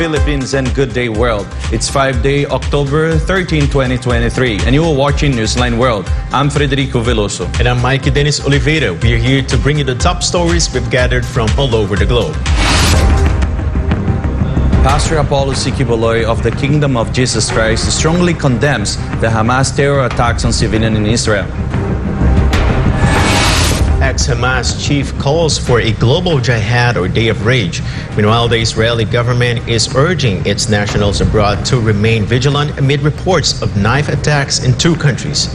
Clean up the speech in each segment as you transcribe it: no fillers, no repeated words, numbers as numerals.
Philippines and good day world. It's 5-day, October 13, 2023, and you are watching Newsline World. I'm Frederico Velloso. And I'm Mayk Oliveira. We are here to bring you the top stories we've gathered from all over the globe. Pastor Quiboloy of the Kingdom of Jesus Christ strongly condemns the Hamas terror attacks on civilians in Israel. Ex-Hamas chief calls for a global jihad or day of rage. Meanwhile, the Israeli government is urging its nationals abroad to remain vigilant amid reports of knife attacks in two countries.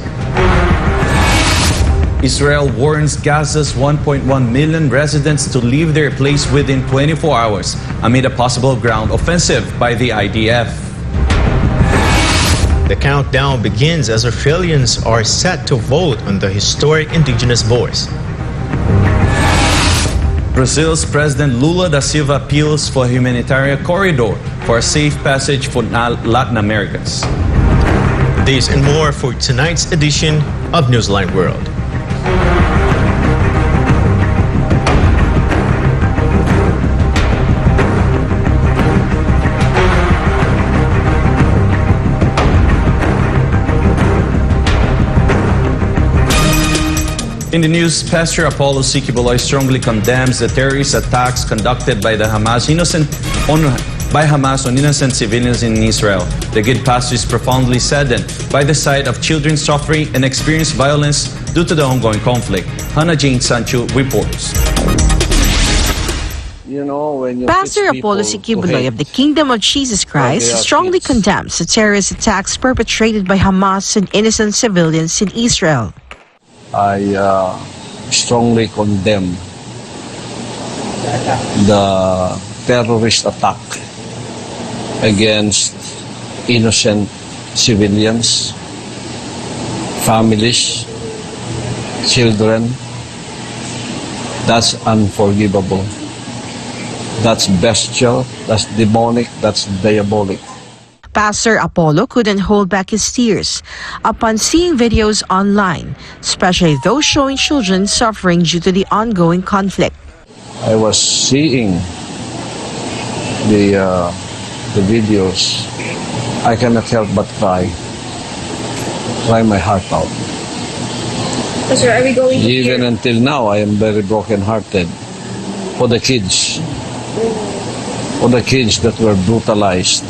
Israel warns Gaza's 1.1 million residents to leave their place within 24 hours amid a possible ground offensive by the IDF. The countdown begins as Australians are set to vote on the historic indigenous voice. Brazil's President Lula da Silva appeals for a humanitarian corridor for a safe passage for Latin Americans. This and more for tonight's edition of Newsline World. In the news, Pastor Quiboloy strongly condemns the terrorist attacks conducted by Hamas on innocent civilians in Israel. The good pastor is profoundly saddened by the sight of children suffering and experience violence due to the ongoing conflict. Hannah Jane Sancho reports. Pastor Quiboloy of the Kingdom of Jesus Christ strongly condemns the terrorist attacks perpetrated by Hamas on innocent civilians in Israel. I strongly condemn the terrorist attack against innocent civilians, families, children. That's unforgivable. That's bestial, that's demonic, that's diabolic. Pastor Apollo couldn't hold back his tears upon seeing videos online, especially those showing children suffering due to the ongoing conflict. I was seeing the videos. I cannot help but cry my heart out. Pastor, are we going to Even until now, I am very broken-hearted for the kids that were brutalized.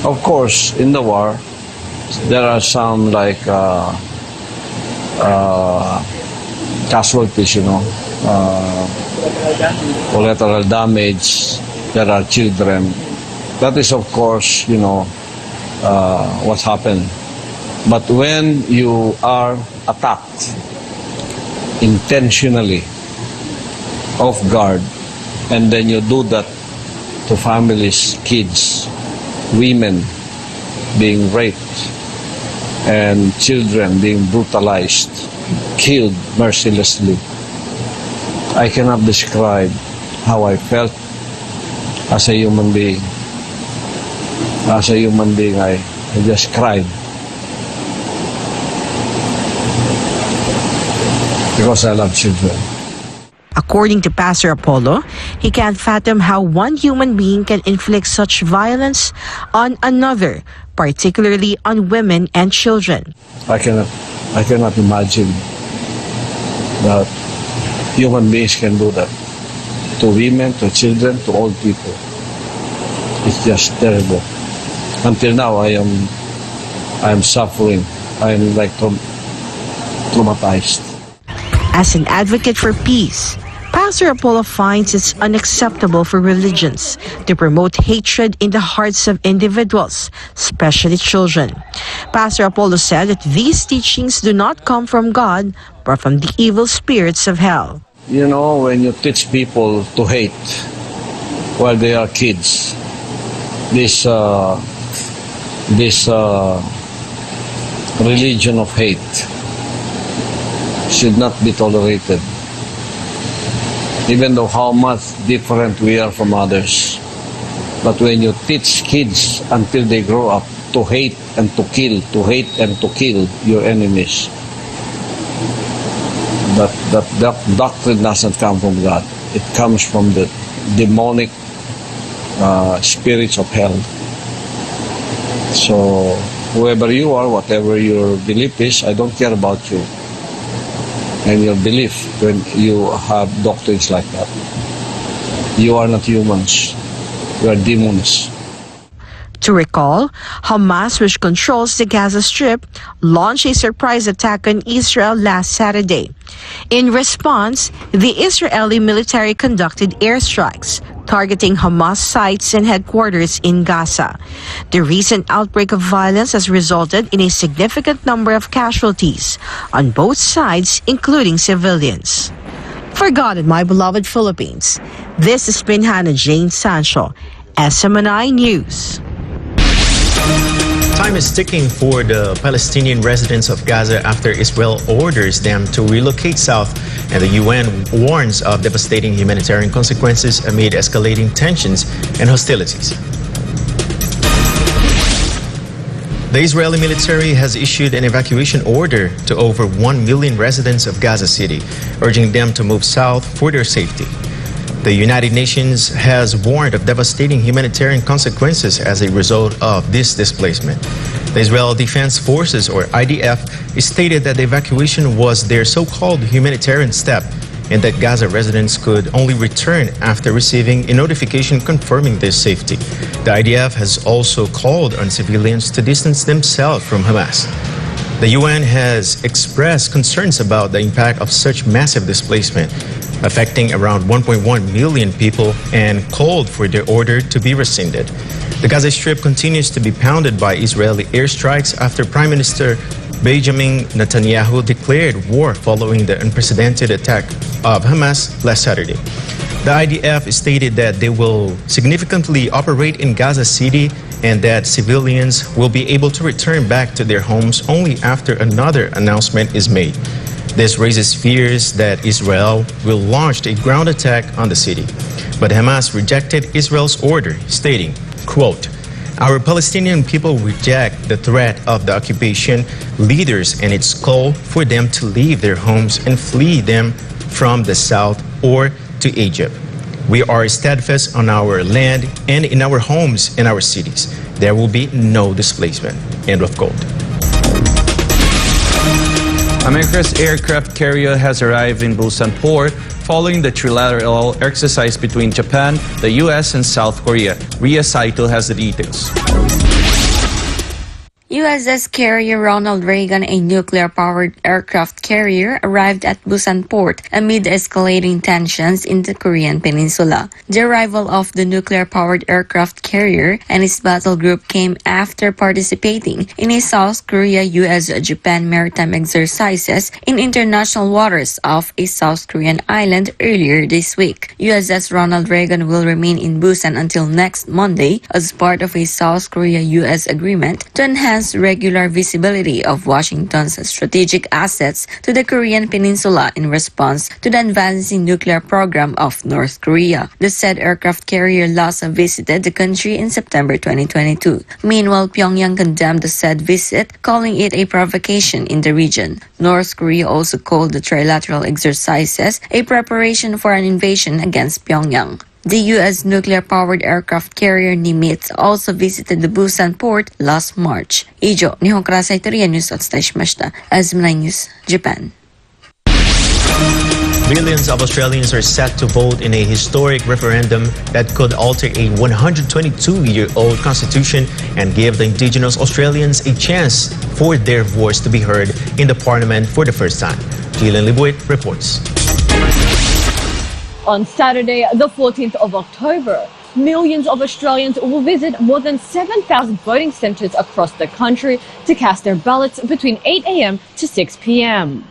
Of course, in the war, there are some casualties, collateral damage. There are children. That is, of course, what happened. But when you are attacked intentionally, off guard, and then you do that to families, kids, women being raped, and children being brutalized, killed mercilessly. I cannot describe how I felt as a human being. As a human being, I just cried. Because I love children. According to Pastor Apollo, he can't fathom how one human being can inflict such violence on another, particularly on women and children. I cannot imagine that human beings can do that to women, to children, to old people. It's just terrible. Until now, I am suffering. I am traumatized. As an advocate for peace, Pastor Apollo finds it's unacceptable for religions to promote hatred in the hearts of individuals, especially children. Pastor Apollo said that these teachings do not come from God, but from the evil spirits of hell. When you teach people to hate while they are kids, this religion of hate should not be tolerated. Even though how much different we are from others. But when you teach kids until they grow up to hate and to kill your enemies, that doctrine doesn't come from God. It comes from the demonic spirits of hell. So whoever you are, whatever your belief is, I don't care about you and your belief when you have doctrines like that. You are not humans. You are demons. To recall, Hamas, which controls the Gaza Strip, launched a surprise attack on Israel last Saturday. In response, the Israeli military conducted airstrikes, targeting Hamas sites and headquarters in Gaza. The recent outbreak of violence has resulted in a significant number of casualties on both sides, including civilians. For God and my beloved Philippines, this has been Hannah Jane Sancho, SMNI News. Time is ticking for the Palestinian residents of Gaza after Israel orders them to relocate south, and the UN warns of devastating humanitarian consequences amid escalating tensions and hostilities. The Israeli military has issued an evacuation order to over 1 million residents of Gaza City, urging them to move south for their safety. The United Nations has warned of devastating humanitarian consequences as a result of this displacement. The Israel Defense Forces, or IDF, stated that the evacuation was their so-called humanitarian step and that Gaza residents could only return after receiving a notification confirming their safety. The IDF has also called on civilians to distance themselves from Hamas. The UN has expressed concerns about the impact of such massive displacement, affecting around 1.1 million people, and called for their order to be rescinded. The Gaza Strip continues to be pounded by Israeli airstrikes after Prime Minister Benjamin Netanyahu declared war following the unprecedented attack of Hamas last Saturday. The IDF stated that they will significantly operate in Gaza City and that civilians will be able to return back to their homes only after another announcement is made. This raises fears that Israel will launch a ground attack on the city. But Hamas rejected Israel's order, stating, quote, "Our Palestinian people reject the threat of the occupation leaders and its call for them to leave their homes and flee them from the south or to Egypt. We are steadfast on our land and in our homes and our cities. There will be no displacement." End of quote. America's aircraft carrier has arrived in Busan port following the trilateral exercise between Japan, the U.S., and South Korea. Ria Saito has the details. USS carrier Ronald Reagan, a nuclear-powered aircraft carrier, arrived at Busan port amid escalating tensions in the Korean peninsula. The arrival of the nuclear-powered aircraft carrier and its battle group came after participating in a South Korea-US-Japan maritime exercises in international waters off a South Korean island earlier this week. USS Ronald Reagan will remain in Busan until next Monday as part of a South Korea-US agreement to enhance regular visibility of Washington's strategic assets to the Korean peninsula in response to the advancing nuclear program of North Korea. The said aircraft carrier last visited the country in September 2022. Meanwhile, Pyongyang condemned the said visit, calling it a provocation in the region. North Korea also called the trilateral exercises a preparation for an invasion against Pyongyang. The U.S. nuclear-powered aircraft carrier Nimitz also visited the Busan port last March. Ijo, Nihon Karasai Toriya News at Shimashita, SMNI News, Japan. Millions of Australians are set to vote in a historic referendum that could alter a 122-year-old constitution and give the indigenous Australians a chance for their voice to be heard in the parliament for the first time. Jillian Libuit reports. On Saturday, the 14th of October, millions of Australians will visit more than 7,000 voting centres across the country to cast their ballots between 8 a.m. to 6 p.m.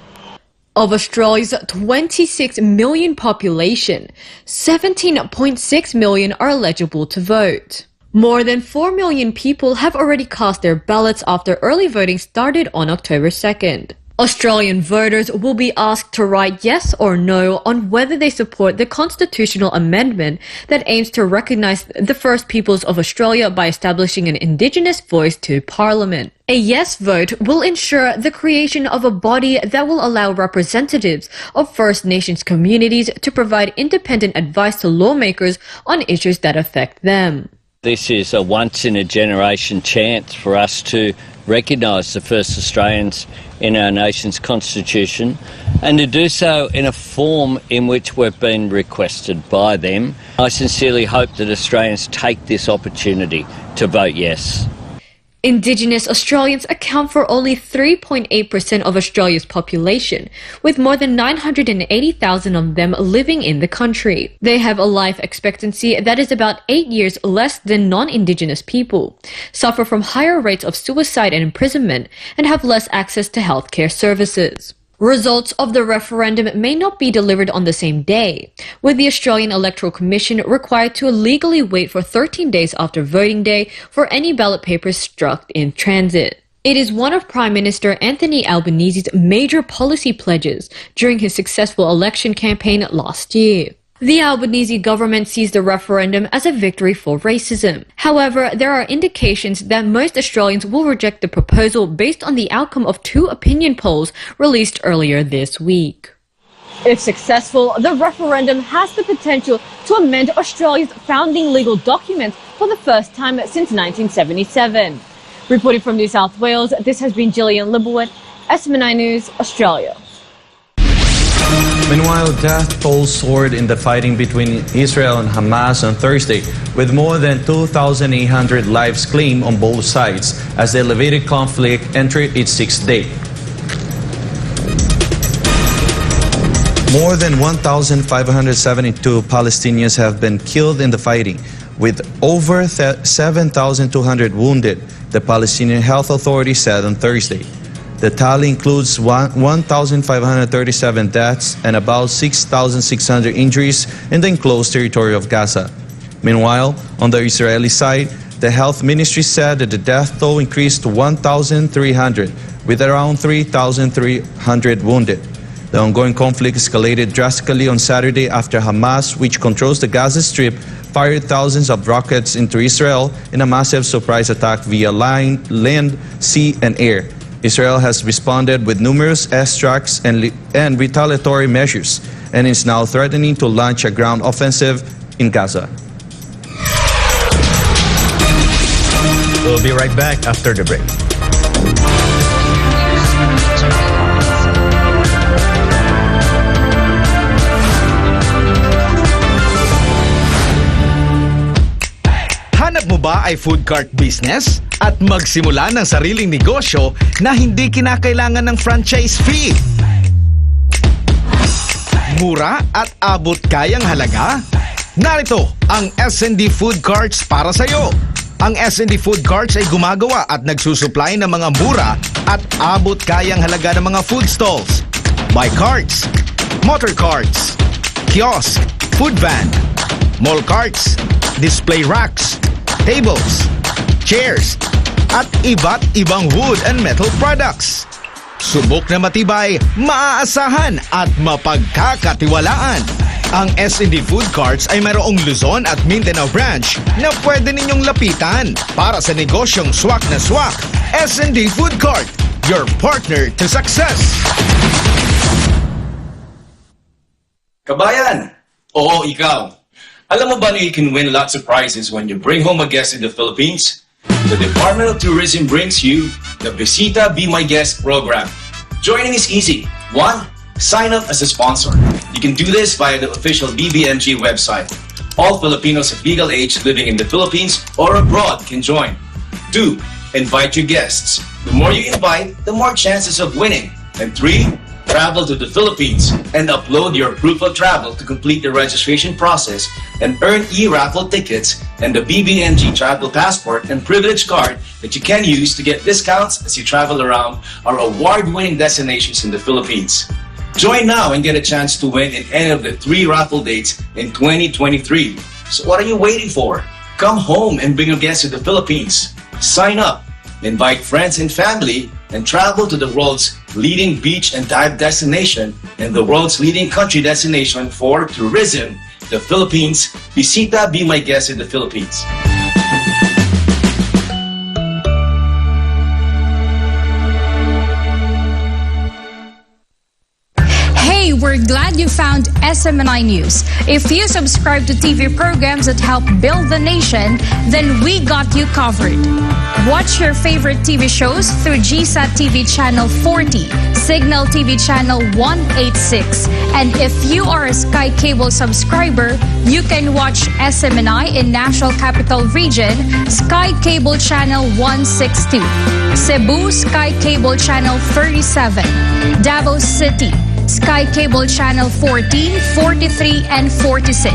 Of Australia's 26 million population, 17.6 million are eligible to vote. More than 4 million people have already cast their ballots after early voting started on October 2nd. Australian voters will be asked to write yes or no on whether they support the constitutional amendment that aims to recognise the First Peoples of Australia by establishing an indigenous voice to Parliament. A yes vote will ensure the creation of a body that will allow representatives of First Nations communities to provide independent advice to lawmakers on issues that affect them. This is a once-in-a-generation chance for us to recognise the first Australians in our nation's constitution and to do so in a form in which we've been requested by them. I sincerely hope that Australians take this opportunity to vote yes. Indigenous Australians account for only 3.8% of Australia's population, with more than 980,000 of them living in the country. They have a life expectancy that is about 8 years less than non-Indigenous people, suffer from higher rates of suicide and imprisonment, and have less access to healthcare services. Results of the referendum may not be delivered on the same day, with the Australian Electoral Commission required to legally wait for 13 days after voting day for any ballot papers struck in transit. It is one of Prime Minister Anthony Albanese's major policy pledges during his successful election campaign last year. The Albanese government sees the referendum as a victory for racism. However, there are indications that most Australians will reject the proposal based on the outcome of 2 opinion polls released earlier this week. If successful, the referendum has the potential to amend Australia's founding legal documents for the first time since 1977. Reporting from New South Wales, this has been Gillian Libowit, SMNI News, Australia. Meanwhile, death toll soared in the fighting between Israel and Hamas on Thursday, with more than 2,800 lives claimed on both sides as the elevated conflict entered its 6th day. More than 1,572 Palestinians have been killed in the fighting, with over 7,200 wounded, the Palestinian Health Authority said on Thursday. The tally includes 1,537 deaths and about 6,600 injuries in the enclosed territory of Gaza. Meanwhile, on the Israeli side, the health ministry said that the death toll increased to 1,300, with around 3,300 wounded. The ongoing conflict escalated drastically on Saturday after Hamas, which controls the Gaza Strip, fired thousands of rockets into Israel in a massive surprise attack via land, sea, and air. Israel has responded with numerous airstrikes and retaliatory measures and is now threatening to launch a ground offensive in Gaza. We'll be right back after the break. Hanap mo ba ay food cart business? At magsimula ng sariling negosyo na hindi kinakailangan ng franchise fee? Mura at abot kayang halaga? Narito ang S&D Food Carts para sa iyo. Ang S&D Food Carts ay gumagawa at nagsusupply ng mga mura at abot kayang halaga ng mga food stalls, bike carts, motor carts, kiosk, food van, mall carts, display racks, tables, chairs, at iba't ibang wood and metal products. Subok na matibay, maaasahan at mapagkakatiwalaan. Ang S&D Food Carts ay mayroong Luzon at Mindanao branch na pwede ninyong lapitan para sa negosyong swak na swak. S&D Food Cart, your partner to success. Kabayan! Oo, ikaw. Alam mo ba na you can win lots of prizes when you bring home a guest in the Philippines? The Department of Tourism brings you the Visita Be My Guest program. Joining is easy. 1. Sign up as a sponsor. You can do this via the official BBMG website. All Filipinos of legal age living in the Philippines or abroad can join. 2. Invite your guests. The more you invite, the more chances of winning. And 3. Travel to the Philippines and upload your proof of travel to complete the registration process and earn e-raffle tickets and the BBMG travel passport and privilege card that you can use to get discounts as you travel around our award-winning destinations in the Philippines. Join now and get a chance to win in any of the 3 raffle dates in 2023. So what are you waiting for? Come home and bring your guests to the Philippines. Sign up invite friends and family, and travel to the world's leading beach and dive destination and the world's leading country destination for tourism, the Philippines. Bisita, be my guest in the Philippines. We're glad you found SMNI News. If you subscribe to TV programs that help build the nation, then we got you covered. Watch your favorite TV shows through GSAT TV Channel 40, Signal TV Channel 186. And if you are a Sky Cable subscriber, you can watch SMNI in National Capital Region, Sky Cable Channel 162, Cebu, Sky Cable Channel 37, Davao City, Sky Cable Channel 14, 43, and 46.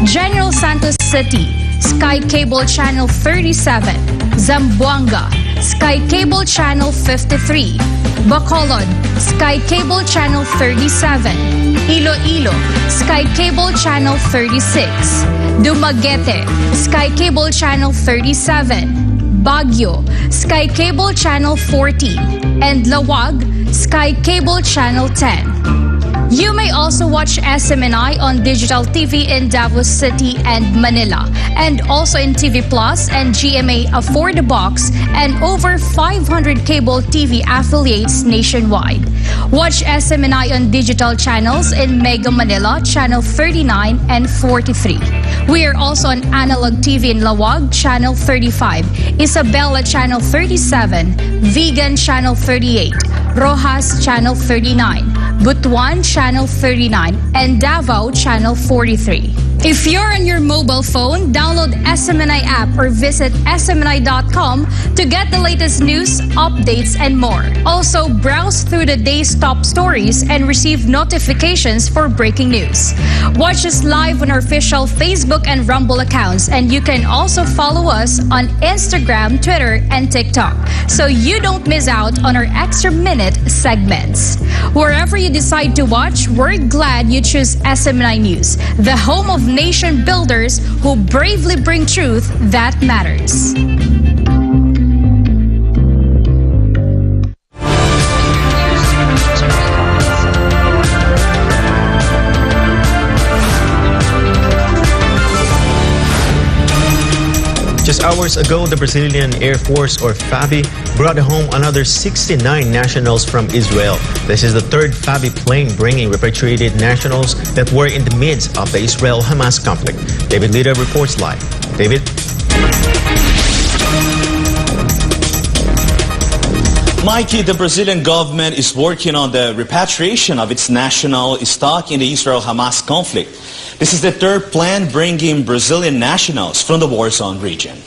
General Santos City, Sky Cable Channel 37. Zamboanga, Sky Cable Channel 53. Bacolod, Sky Cable Channel 37. Iloilo, Sky Cable Channel 36. Dumaguete, Sky Cable Channel 37. Baguio, Sky Cable Channel 14. And Lawag, Sky Cable Channel 10. You may also watch SMNI on digital TV in Davao City and Manila, and also in TV Plus and GMA Afford the Box, and over 500 cable TV affiliates nationwide. Watch SMNI on digital channels in Mega Manila, Channel 39 and 43. We are also on analog TV in Lawag, Channel 35, Isabela, Channel 37, Vegan, Channel 38, Rojas, Channel 39, Butuan, Channel 39, and Davao, Channel 43. If you're on your mobile phone, download SMNI app or visit smni.com to get the latest news, updates, and more. Also, browse through the day's top stories and receive notifications for breaking news. Watch us live on our official Facebook and Rumble accounts, and you can also follow us on Instagram, Twitter, and TikTok, so you don't miss out on our extra minute segments. Wherever you decide to watch, we're glad you choose SMNI News, the home of nation builders who bravely bring truth that matters. Just hours ago, the Brazilian Air Force, or FABI, brought home another 69 nationals from Israel. This is the third FABI plane bringing repatriated nationals that were in the midst of the Israel-Hamas conflict. David Lita reports live. David? Mikey, the Brazilian government is working on the repatriation of its national stock in the Israel-Hamas conflict. This is the third plane bringing Brazilian nationals from the war zone region.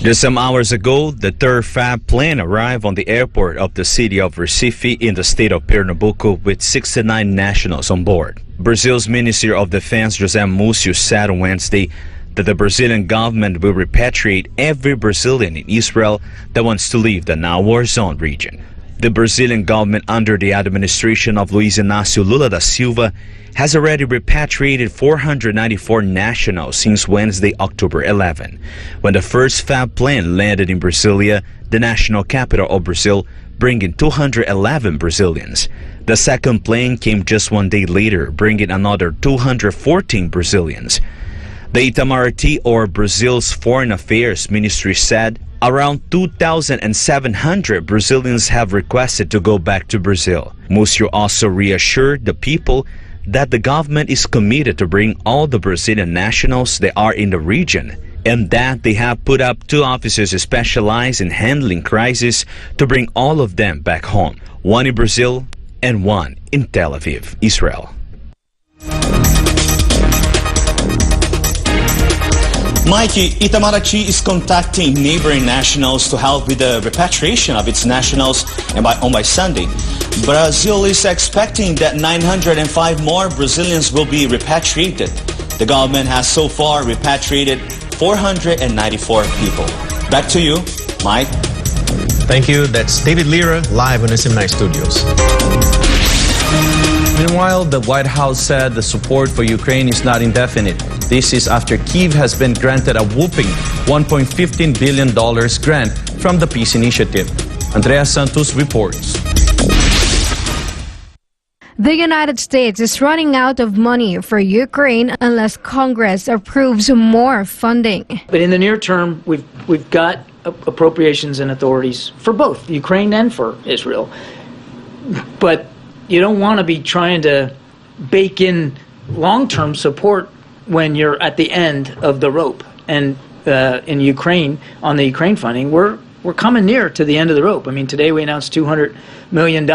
Just some hours ago, the third FAB plane arrived on the airport of the city of Recife in the state of Pernambuco with 69 nationals on board. Brazil's Minister of Defense, José Múcio, said on Wednesday that the Brazilian government will repatriate every Brazilian in Israel that wants to leave the now war zone region. The Brazilian government under the administration of Luiz Inácio Lula da Silva has already repatriated 494 nationals since Wednesday, October 11, when the first FAB plane landed in Brasilia, the national capital of Brazil, bringing 211 Brazilians. The second plane came just one day later, bringing another 214 Brazilians. The Itamaraty, or Brazil's Foreign Affairs Ministry, said around 2,700 Brazilians have requested to go back to Brazil. Múcio also reassured the people that the government is committed to bring all the Brazilian nationals that are in the region, and that they have put up 2 officers specialized in handling crises to bring all of them back home, one in Brazil and one in Tel Aviv, Israel. Mikey, Itamaraty is contacting neighboring nationals to help with the repatriation of its nationals, and by Sunday, Brazil is expecting that 905 more Brazilians will be repatriated. The government has so far repatriated 494 people. Back to you, Mike. Thank you. That's David Lira, live on SMNI Studios. Meanwhile, the White House said the support for Ukraine is not indefinite. This is after Kyiv has been granted a whopping $1.15 billion grant from the Peace Initiative. Andrea Santos reports. The United States is running out of money for Ukraine unless Congress approves more funding. But in the near term, we've got appropriations and authorities for both Ukraine and for Israel. But you don't want to be trying to bake in long-term support when you're at the end of the rope. And in Ukraine, on the Ukraine funding, we're coming near to the end of the rope. I mean, today we announced $200 million,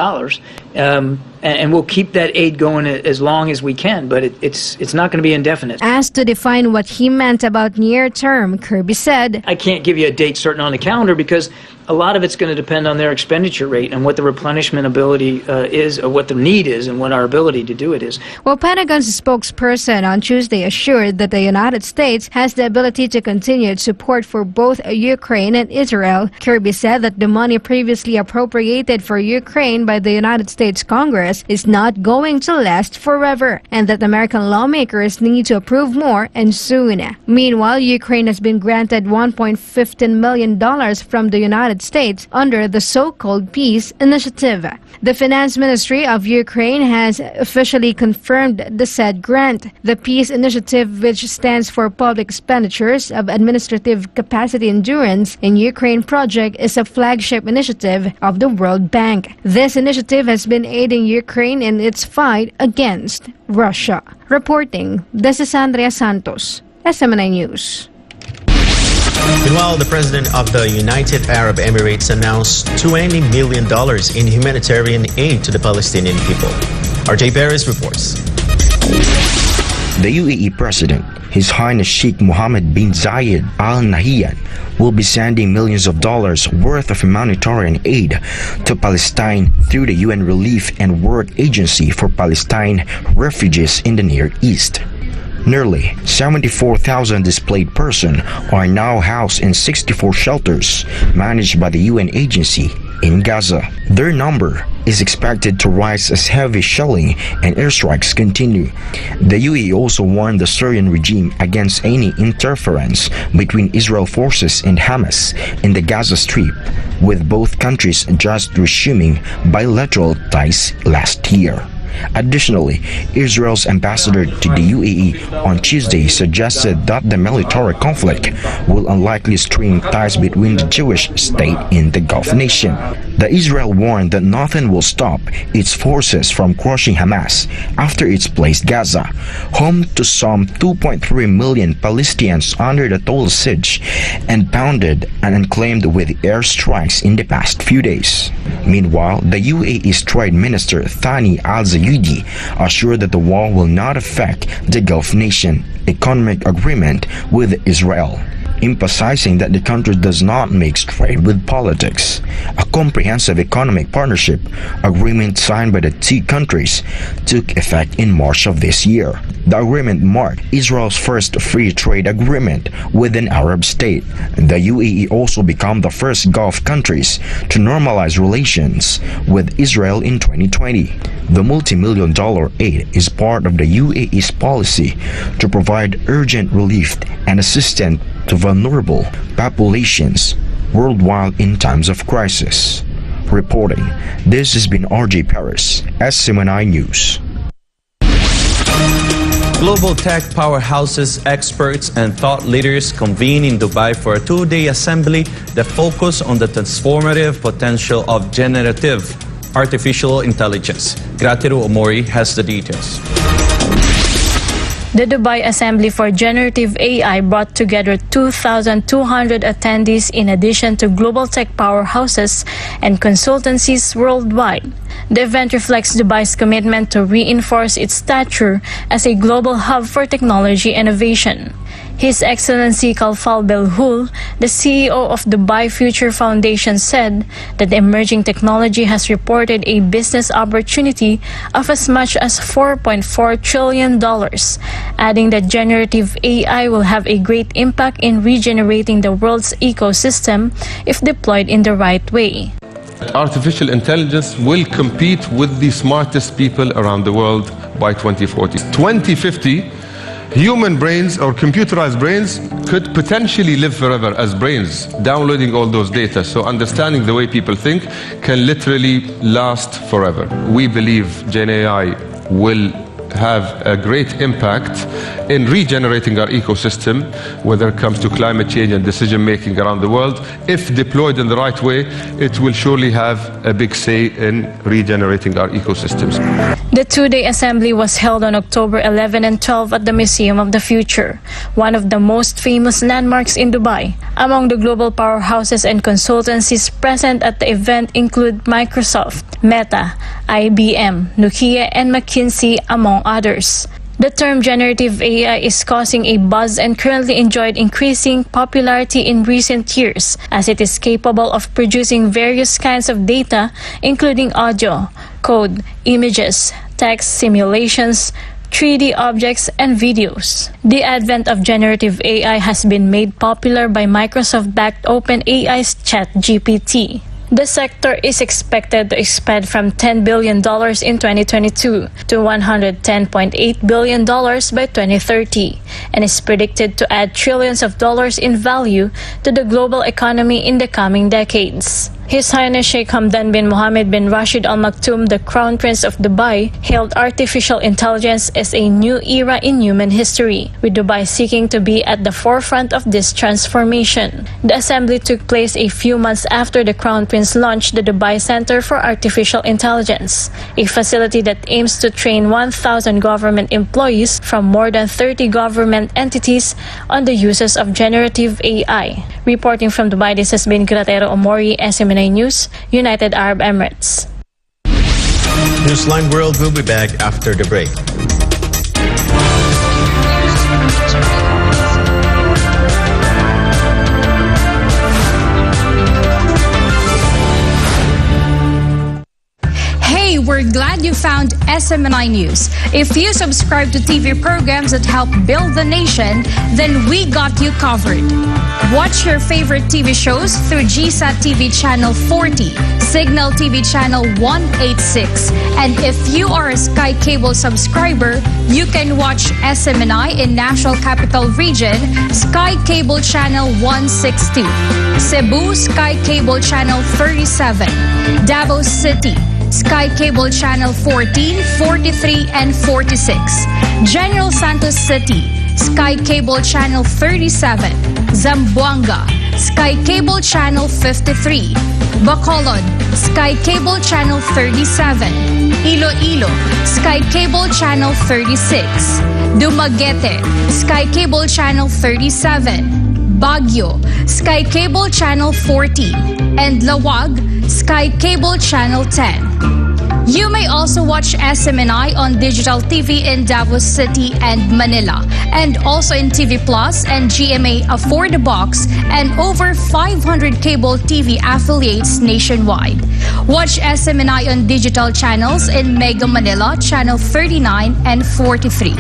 and we'll keep that aid going as long as we can, but it's not going to be indefinite. Asked to define what he meant about near term, Kirby said, I can't give you a date certain on the calendar because a lot of it's going to depend on their expenditure rate and what the replenishment ability is, or what the need is, and what our ability to do it is. Well, Pentagon's spokesperson on Tuesday assured that the United States has the ability to continue its support for both Ukraine and Israel. Kirby said that the money previously appropriated for Ukraine by the United States Congress is not going to last forever, and that American lawmakers need to approve more and soon. Meanwhile, Ukraine has been granted $1.15 million from the United States under the so-called Peace Initiative. The Finance Ministry of Ukraine has officially confirmed the said grant. The Peace Initiative, which stands for Public Expenditures of Administrative Capacity Endurance in Ukraine project, is a flagship initiative of the World Bank. This initiative has been aiding Ukraine in its fight against Russia. Reporting, this is Andrea Santos, SMNI News. Meanwhile, the president of the United Arab Emirates announced $20 million in humanitarian aid to the Palestinian people. RJ Perez reports. The UAE president, His Highness Sheikh Mohammed bin Zayed Al Nahyan, will be sending millions of dollars worth of humanitarian aid to Palestine through the UN Relief and Work Agency for Palestine refugees in the Near East. Nearly 74,000 displaced persons are now housed in 64 shelters managed by the UN agency in Gaza. Their number is expected to rise as heavy shelling and airstrikes continue. The UAE also warned the Syrian regime against any interference between Israel forces and Hamas in the Gaza Strip, with both countries just resuming bilateral ties last year. Additionally, Israel's ambassador to the UAE on Tuesday suggested that the military conflict will unlikely strain ties between the Jewish state and the Gulf nation. The Israel warned that nothing will stop its forces from crushing Hamas after it's placed Gaza, home to some 2.3 million Palestinians under the total siege, and pounded and unclaimed with airstrikes in the past few days. Meanwhile, the UAE's Trade Minister Thani Al-Zayudi assured that the war will not affect the Gulf nation economic agreement with Israel, emphasizing that the country does not mix trade with politics. A comprehensive economic partnership agreement signed by the two countries took effect in March of this year. The agreement marked Israel's first free trade agreement with an Arab state. The UAE also became the first Gulf countries to normalize relations with Israel in 2020. The multi-million-dollar aid is part of the UAE's policy to provide urgent relief and assistance to vulnerable populations worldwide in times of crisis. Reporting, this has been RJ Perez, SMNI News. Global tech powerhouses, experts, and thought leaders convene in Dubai for a two-day assembly that focus on the transformative potential of generative artificial intelligence. Gratiru Omori has the details. The Dubai Assembly for Generative AI brought together 2,200 attendees in addition to global tech powerhouses and consultancies worldwide. The event reflects Dubai's commitment to reinforce its stature as a global hub for technology innovation. His Excellency Khalfal Belhoul, the CEO of Dubai Future Foundation, said that the emerging technology has reported a business opportunity of as much as $4.4 trillion, adding that generative AI will have a great impact in regenerating the world's ecosystem if deployed in the right way. Artificial intelligence will compete with the smartest people around the world by 2040. 2050, human brains or computerized brains could potentially live forever as brains, downloading all those data. So understanding the way people think can literally last forever. We believe Gen AI will have a great impact in regenerating our ecosystem, whether it comes to climate change and decision making around the world. If deployed in the right way, it will surely have a big say in regenerating our ecosystems. The two-day assembly was held on October 11 and 12 at the Museum of the Future, one of the most famous landmarks in Dubai. Among the global powerhouses and consultancies present at the event include Microsoft, Meta, IBM, Nokia, and McKinsey, among others. The term generative AI is causing a buzz and currently enjoyed increasing popularity in recent years, as it is capable of producing various kinds of data, including audio, code, images, text, simulations, 3D objects, and videos. The advent of generative AI has been made popular by Microsoft-backed OpenAI's ChatGPT. The sector is expected to expand from $10 billion in 2022 to $110.8 billion by 2030 and is predicted to add trillions of dollars in value to the global economy in the coming decades. His Highness Sheikh Hamdan bin Mohammed bin Rashid Al Maktoum, the Crown Prince of Dubai, hailed artificial intelligence as a new era in human history, with Dubai seeking to be at the forefront of this transformation. The assembly took place a few months after the Crown Prince launched the Dubai Center for Artificial Intelligence, a facility that aims to train 1,000 government employees from more than 30 government entities on the uses of generative AI. Reporting from Dubai, this has been Gratero Omori, SMNA News, United Arab Emirates. Newsline World will be back after the break. We're glad you found SMNI News. If you subscribe to TV programs that help build the nation, then we got you covered. Watch your favorite TV shows through GSAT TV Channel 40, Signal TV Channel 186. And if you are a Sky Cable subscriber, you can watch SMNI in National Capital Region, Sky Cable Channel 162, Cebu, Sky Cable Channel 37, Davao City, Sky Cable Channel 14, 43, and 46. General Santos City, Sky Cable Channel 37. Zamboanga, Sky Cable Channel 53. Bacolod, Sky Cable Channel 37. Iloilo, Sky Cable Channel 36. Dumaguete, Sky Cable Channel 37. Baguio, Sky Cable Channel 14. And Lawag, Sky Cable Channel 10. You may also watch SMNI on digital TV in Davao City and Manila, and also in TV Plus and GMA Afford the Box, and over 500 cable TV affiliates nationwide. Watch SMNI on digital channels in Mega Manila, Channel 39 and 43.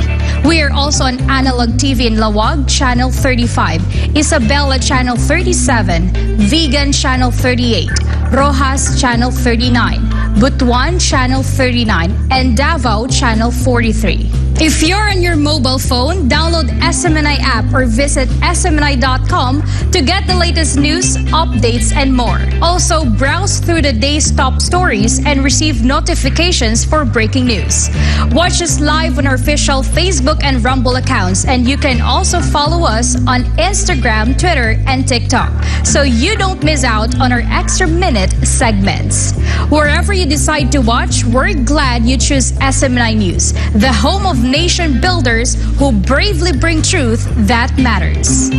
We are also on Analog TV in Lawag, Channel 35, Isabela, Channel 37, Vegan, Channel 38, Rojas, Channel 39, Butuan, Channel 39, and Davao, Channel 43. If you're on your mobile phone, download SMNI app or visit smni.com to get the latest news, updates, and more. Also, browse through the day's top stories and receive notifications for breaking news. Watch us live on our official Facebook and Rumble accounts, and you can also follow us on Instagram, Twitter, and TikTok, so you don't miss out on our extra minute segments. Wherever you decide to watch, we're glad you choose SMNI News, the home of nation builders who bravely bring truth that matters.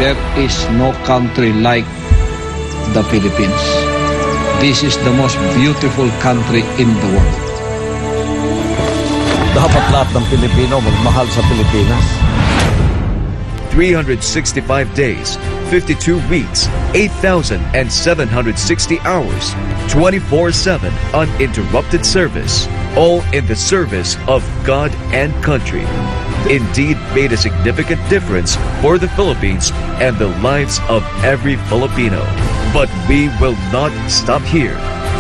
There is no country like the Philippines. This is the most beautiful country in the world. Dapat lahat ng Pilipino magmahal sa Pilipinas. 365 days, 52 weeks, 8,760 hours, 24/7 uninterrupted service, all in the service of God and country. Indeed made a significant difference for the Philippines and the lives of every Filipino. But we will not stop here.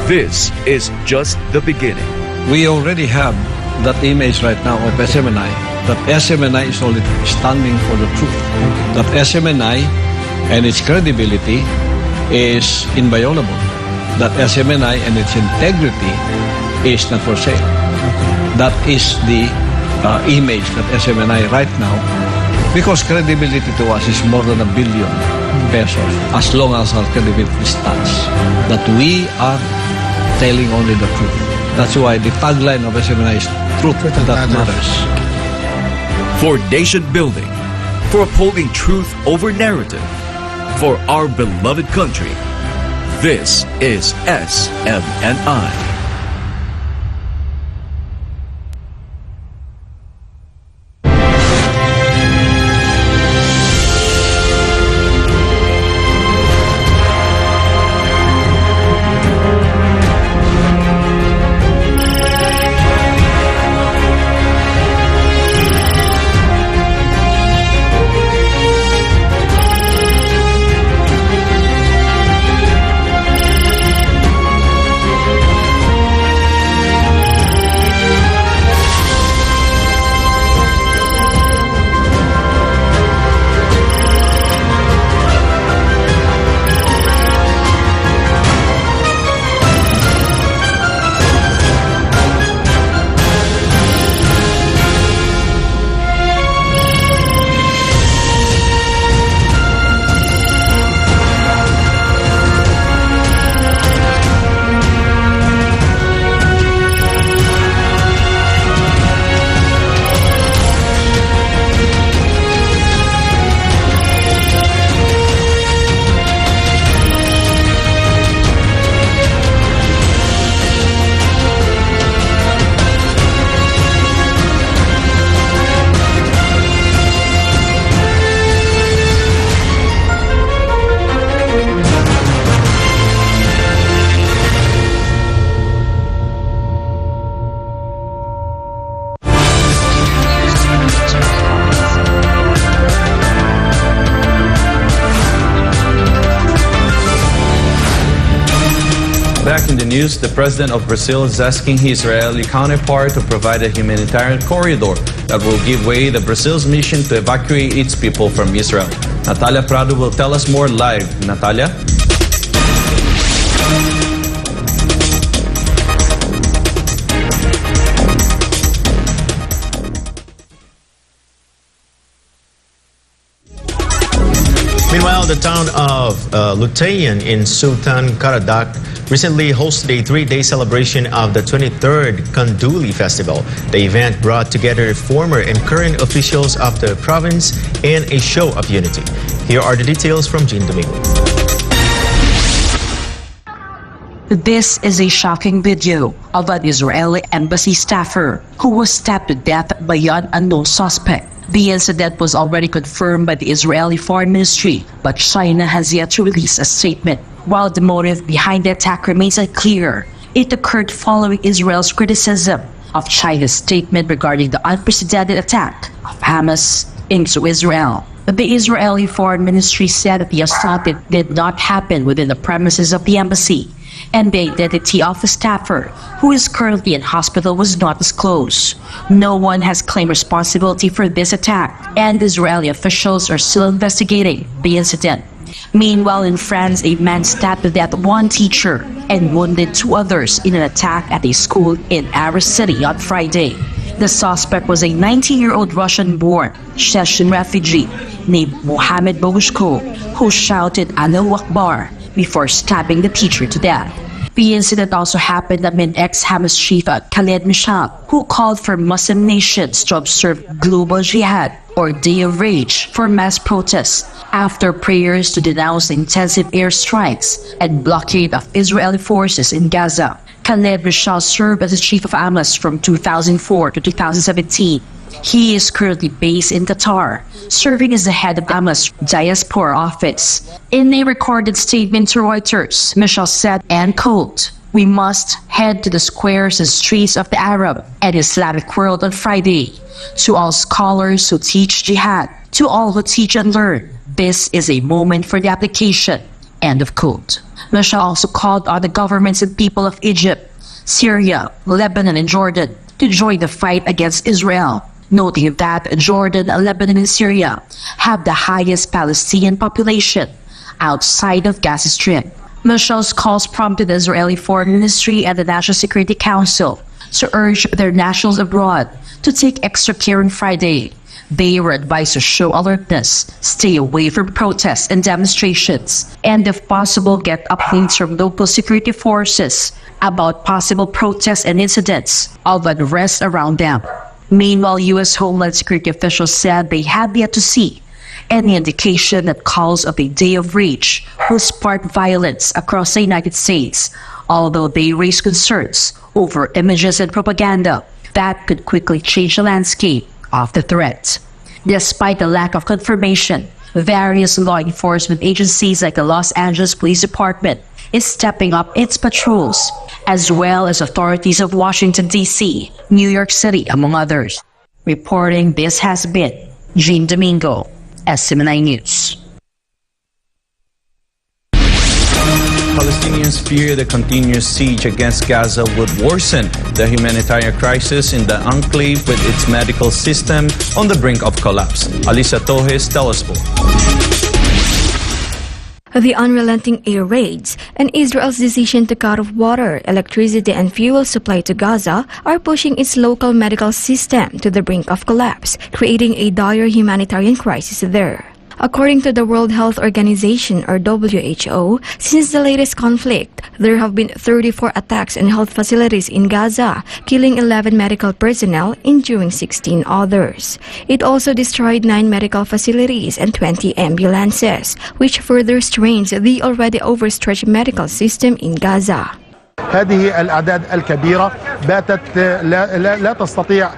This is just the beginning. We already have that image right now of SMNI, that SMNI is only standing for the truth, that SMNI and its credibility is inviolable, that SMNI and its integrity is not for sale. That is the image that SMNI right now, because credibility to us is more than $1 billion pesos, as long as our credibility stands, that we are telling only the truth. That's why the tagline of SMNI is truth that matters. For nation building, for upholding truth over narrative, for our beloved country, this is SMNI. Back in the news, the president of Brazil is asking his Israeli counterpart to provide a humanitarian corridor that will give way to Brazil's mission to evacuate its people from Israel. Natalia Prado will tell us more live. Natalia? Meanwhile, the town of Lutayan in Sultan Karadak recently hosted a 3-day celebration of the 23rd Kanduli Festival. The event brought together former and current officials of the province in a show of unity. Here are the details from Jean Domingo. This is a shocking video of an Israeli embassy staffer who was stabbed to death by an unknown suspect. The incident was already confirmed by the Israeli Foreign Ministry, but China has yet to release a statement. While the motive behind the attack remains unclear, it occurred following Israel's criticism of China's statement regarding the unprecedented attack of Hamas into Israel. The Israeli Foreign Ministry said that the assault did not happen within the premises of the embassy, and the identity of the staffer, who is currently in hospital, was not disclosed. No one has claimed responsibility for this attack, and Israeli officials are still investigating the incident. Meanwhile, in France, a man stabbed to death one teacher and wounded 2 others in an attack at a school in Aris City on Friday. The suspect was a 19-year-old Russian-born Chechen refugee named Mohammed Bogushko, who shouted Allahu Akbar before stabbing the teacher to death. The incident also happened amid ex-Hamas chief Khaled Mishal, who called for Muslim nations to observe global Jihad, or Day of Rage, for mass protests after prayers to denounce intensive airstrikes and blockade of Israeli forces in Gaza. Khaled Mishal served as the chief of Hamas from 2004 to 2017. He is currently based in Qatar, serving as the head of Hamas diaspora office. In a recorded statement to Reuters, Mishal said, and quote, "We must head to the squares and streets of the Arab and Islamic world on Friday. To all scholars who teach jihad, to all who teach and learn, this is a moment for the application End of quote. Michel also called on the governments and people of Egypt, Syria, Lebanon, and Jordan to join the fight against Israel, noting that Jordan, Lebanon, and Syria have the highest Palestinian population outside of Gaza Strip. Michel's calls prompted the Israeli Foreign Ministry and the National Security Council to urge their nationals abroad to take extra care on Friday. They were advised to show alertness, stay away from protests and demonstrations, and if possible, get updates from local security forces about possible protests and incidents of unrest around them. Meanwhile, U.S. Homeland Security officials said they had yet to see any indication that calls of a day of rage will spark violence across the United States, although they raised concerns over images and propaganda that could quickly change the landscape of the threat. Despite the lack of confirmation, various law enforcement agencies like the Los Angeles Police Department is stepping up its patrols, as well as authorities of Washington, D.C., New York City, among others. Reporting, this has been Jean Domingo, SMNI News. Palestinians fear the continuous siege against Gaza would worsen the humanitarian crisis in the enclave with its medical system on the brink of collapse. Alisa Tojes tells us more. The unrelenting air raids and Israel's decision to cut off water, electricity and fuel supply to Gaza are pushing its local medical system to the brink of collapse, creating a dire humanitarian crisis there. According to the World Health Organization, or WHO, since the latest conflict, there have been 34 attacks on health facilities in Gaza, killing 11 medical personnel, injuring 16 others. It also destroyed 9 medical facilities and 20 ambulances, which further strains the already overstretched medical system in Gaza. هذه الأعداد الكبيرة باتت لا تستطيع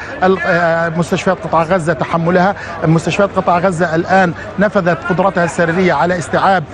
مستشفيات قطاع غزة تحملها. مستشفيات قطاع غزة الآن نفذت قدرتها السريرية على استيعاب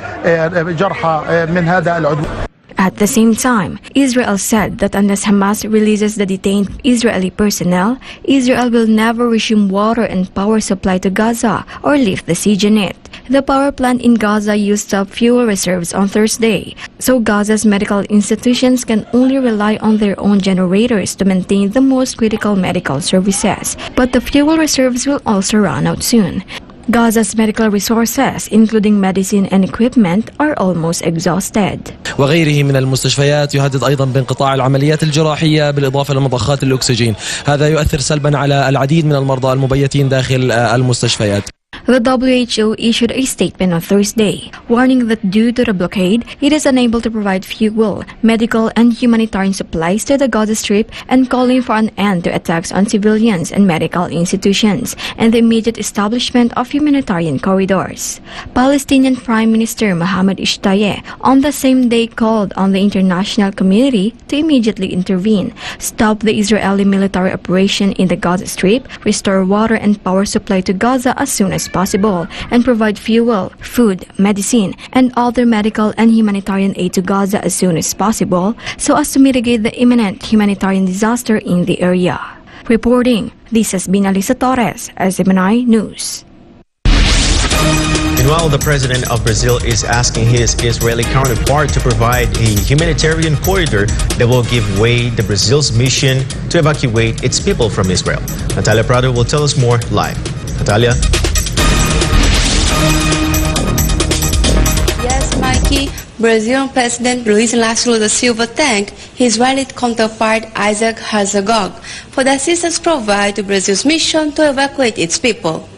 جرحى من هذا العدوان. At the same time, Israel said that unless Hamas releases the detained Israeli personnel, Israel will never resume water and power supply to Gaza or lift the siege on it. The power plant in Gaza used up fuel reserves on Thursday, so Gaza's medical institutions can only rely on their own generators to maintain the most critical medical services. But the fuel reserves will also run out soon. Gaza's medical resources, including medicine and equipment, are almost exhausted. وغيره من المستشفيات يهدد أيضا بانقطاع العمليات الجراحية بالإضافة لمضخات الأكسجين. هذا يؤثر سلبا على العديد من المرضى المبيتين داخل المستشفيات. The WHO issued a statement on Thursday, warning that due to the blockade, it is unable to provide fuel, medical and humanitarian supplies to the Gaza Strip and calling for an end to attacks on civilians and medical institutions and the immediate establishment of humanitarian corridors. Palestinian Prime Minister Mohammed Ishtaye on the same day called on the international community to immediately intervene, stop the Israeli military operation in the Gaza Strip, restore water and power supply to Gaza as soon as possible, and provide fuel, food, medicine, and other medical and humanitarian aid to Gaza as soon as possible so as to mitigate the imminent humanitarian disaster in the area. Reporting, this has been Alisa Torres, SMNI News. Meanwhile, the president of Brazil is asking his Israeli counterpart to provide a humanitarian corridor that will give way to Brazil's mission to evacuate its people from Israel. Natalia Prado will tell us more live. Natalia? Yes, Mikey. Brazilian President Luiz Inácio Lula da Silva thanked his Israeli counterpart Isaac Herzog for the assistance provided to Brazil's mission to evacuate its people.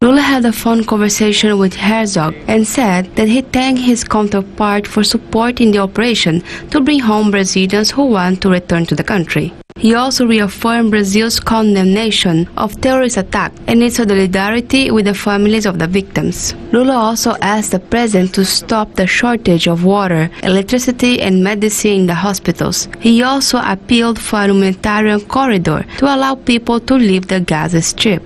Lula had a phone conversation with Herzog and said that he thanked his counterpart for supporting the operation to bring home Brazilians who want to return to the country. He also reaffirmed Brazil's condemnation of terrorist attacks and its solidarity with the families of the victims. Lula also asked the president to stop the shortage of water, electricity, and medicine in the hospitals. He also appealed for a humanitarian corridor to allow people to leave the Gaza Strip.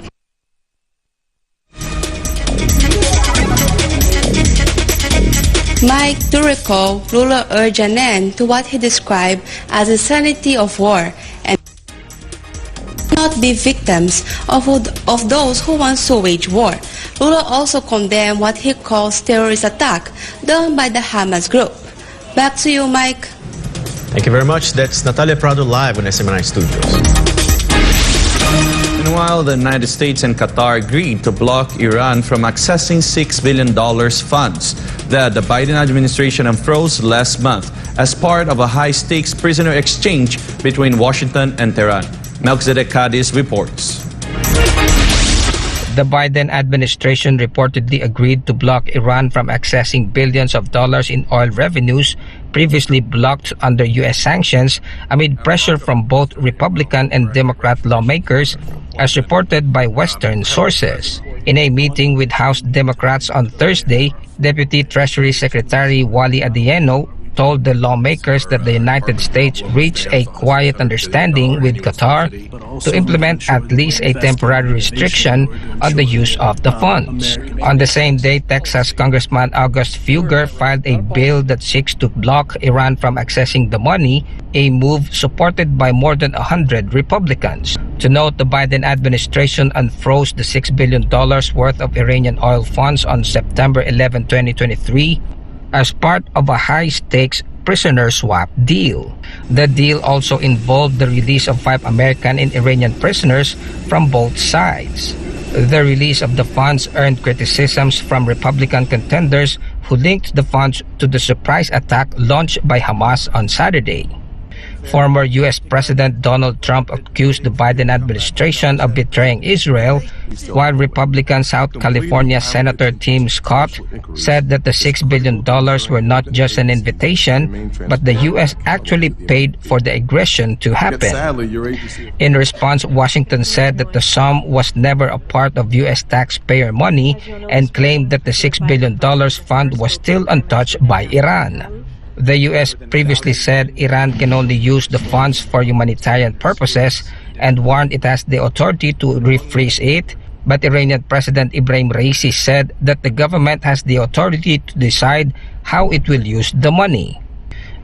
Mayk, to recall, Lula urged an end to what he described as the insanity of war and not be victims of those who want to wage war. Lula also condemned what he calls terrorist attack done by the Hamas group. Back to you, Mike. Thank you very much. That's Natalia Prado live on SMNI Studios. Meanwhile, the United States and Qatar agreed to block Iran from accessing $6 billion funds that the Biden administration unfroze last month as part of a high-stakes prisoner exchange between Washington and Tehran. Melchizedek Cadiz reports. The Biden administration reportedly agreed to block Iran from accessing billions of dollars in oil revenues previously blocked under U.S. sanctions amid pressure from both Republican and Democrat lawmakers, as reported by Western sources. In a meeting with House Democrats on Thursday, Deputy Treasury Secretary Wally Adieno told the lawmakers that the United States reached a quiet understanding with Qatar to implement at least a temporary restriction on the use of the funds. On the same day, Texas Congressman August Fugger filed a bill that seeks to block Iran from accessing the money, a move supported by more than 100 Republicans. To note, the Biden administration unfroze the $6 billion worth of Iranian oil funds on September 11, 2023, as part of a high-stakes prisoner swap deal. The deal also involved the release of 5 American and Iranian prisoners from both sides. The release of the funds earned criticisms from Republican contenders who linked the funds to the surprise attack launched by Hamas on Saturday. Former U.S. President Donald Trump accused the Biden administration of betraying Israel, while Republican South California Senator Tim Scott said that the $6 billion were not just an invitation, but the U.S. actually paid for the aggression to happen. In response, Washington said that the sum was never a part of U.S. taxpayer money and claimed that the $6 billion fund was still untouched by Iran. The U.S. previously said Iran can only use the funds for humanitarian purposes and warned it has the authority to refreeze it, but Iranian President Ibrahim Raisi said that the government has the authority to decide how it will use the money.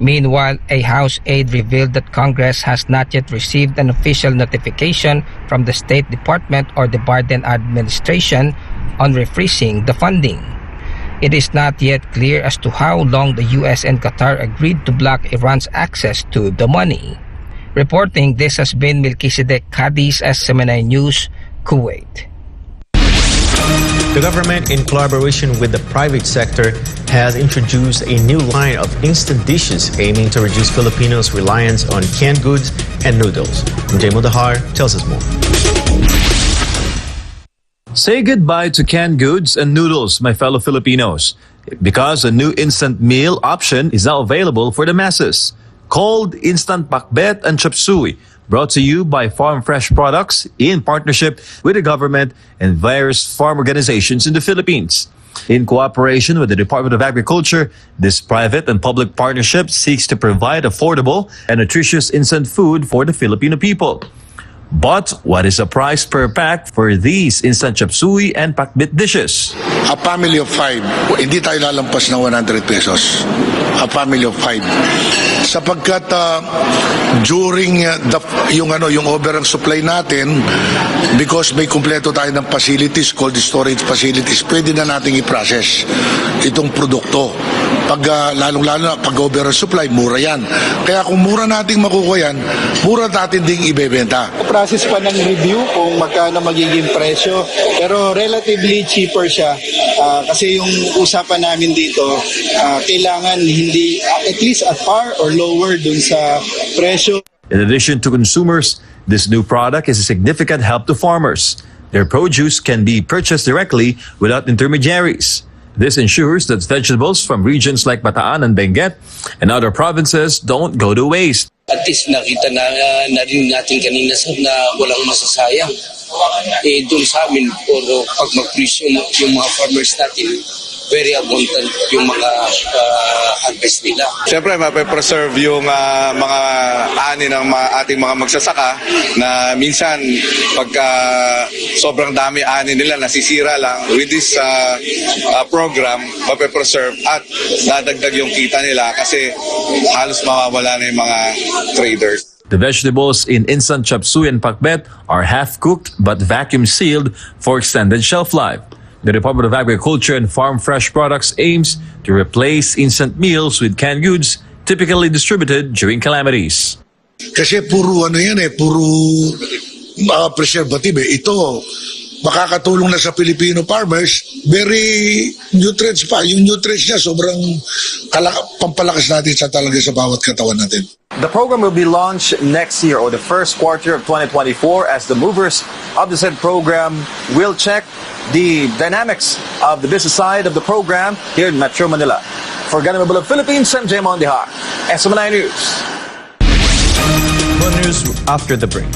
Meanwhile, a House aide revealed that Congress has not yet received an official notification from the State Department or the Biden administration on refreezing the funding. It is not yet clear as to how long the U.S. and Qatar agreed to block Iran's access to the money. Reporting, this has been Melchizedek Cadiz, SMNI News, Kuwait. The government, in collaboration with the private sector, has introduced a new line of instant dishes aiming to reduce Filipinos' reliance on canned goods and noodles. Jay Mudahar tells us more. Say goodbye to canned goods and noodles, my fellow Filipinos, because a new instant meal option is now available for the masses. Called Instant Pakbet and Chop Suey, brought to you by Farm Fresh Products in partnership with the government and various farm organizations in the Philippines. In cooperation with the Department of Agriculture, this private and public partnership seeks to provide affordable and nutritious instant food for the Filipino people. But what is the price per pack for these instant chop suey and pakbit dishes? A family of 5, hindi tayo lalampas ng 100 pesos. A family of 5. Sapagkat during yung overall supply natin, because may kumpleto tayo ng facilities, cold storage facilities, pwede na nating i-process itong produkto. Lalong-lalo na pag overall supply, mura yan. Kaya kung mura nating makukuha yan, mura natin ding ibebenta. Process pa ng review kung magkano magiging presyo, pero relatively cheaper siya kasi yung usapan namin dito, kailangan hindi at least at par or lower dun sa presyo. In addition to consumers, this new product is a significant help to farmers. Their produce can be purchased directly without intermediaries. This ensures that vegetables from regions like Bataan and Benguet and other provinces don't go to waste. At least nakita na rin natin kanina na walang masasayang. Doon sa amin, pag mag-produce yung mga farmers natin, very abundant yung mga harvest nila. Siyempre, mape-preserve yung mga ani ng ating mga magsasaka na minsan pagka sobrang dami ani nila nasisira lang. With this program, mape-preserve at dadagdag yung kita nila kasi halos mawawala na yung mga traders. The vegetables in instant chop suey and pakbet are half-cooked but vacuum-sealed for extended shelf life. The Department of Agriculture and Farm Fresh Products aims to replace instant meals with canned goods typically distributed during calamities. Kasi puro ano yan puro preservative Ito, makakatulong na sa Filipino farmers, very nutrients pa. Yung nutrients niya sobrang pampalakas natin talaga sa bawat katawan natin. The program will be launched next year or the first quarter of 2024 as the movers of the said program will check the dynamics of the business side of the program here in Metro Manila. For Ganimable of Philippines, I'm Jay Mondihar, SMNI News. More news after the break.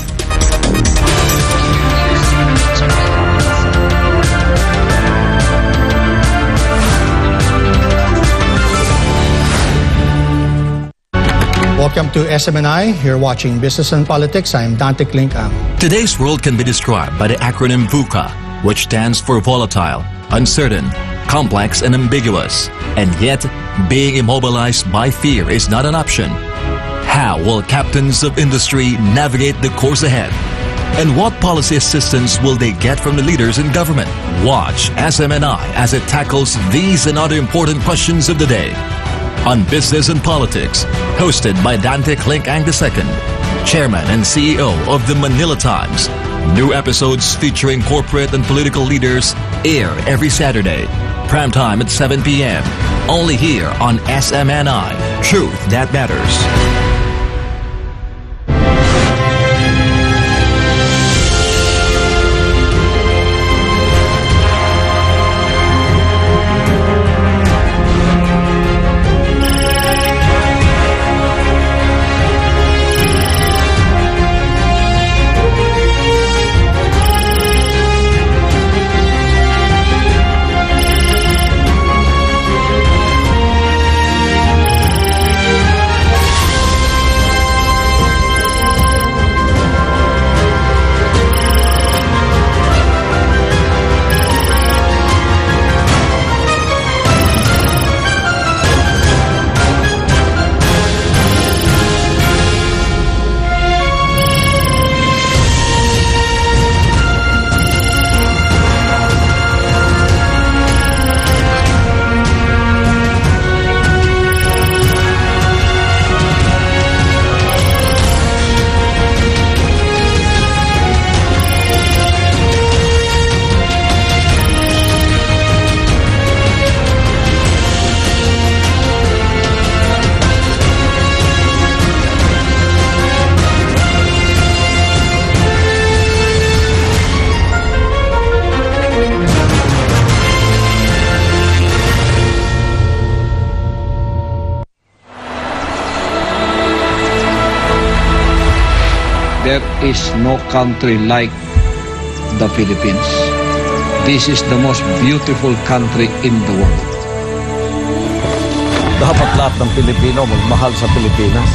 Welcome to SMNI. You're watching Business and Politics. I'm Dante Klinkang. Today's world can be described by the acronym VUCA, which stands for volatile, uncertain, complex, and ambiguous. And yet, being immobilized by fear is not an option. How will captains of industry navigate the course ahead? And what policy assistance will they get from the leaders in government? Watch SMNI as it tackles these and other important questions of the day. On Business and Politics, hosted by Dante Klinkang II, Chairman and CEO of the Manila Times. New episodes featuring corporate and political leaders air every Saturday. Prime time at 7 p.m. Only here on SMNI. Truth that matters. There is no country like the Philippines. This is the most beautiful country in the world. Dapat lahat ng Pilipino magmahal sa Pilipinas.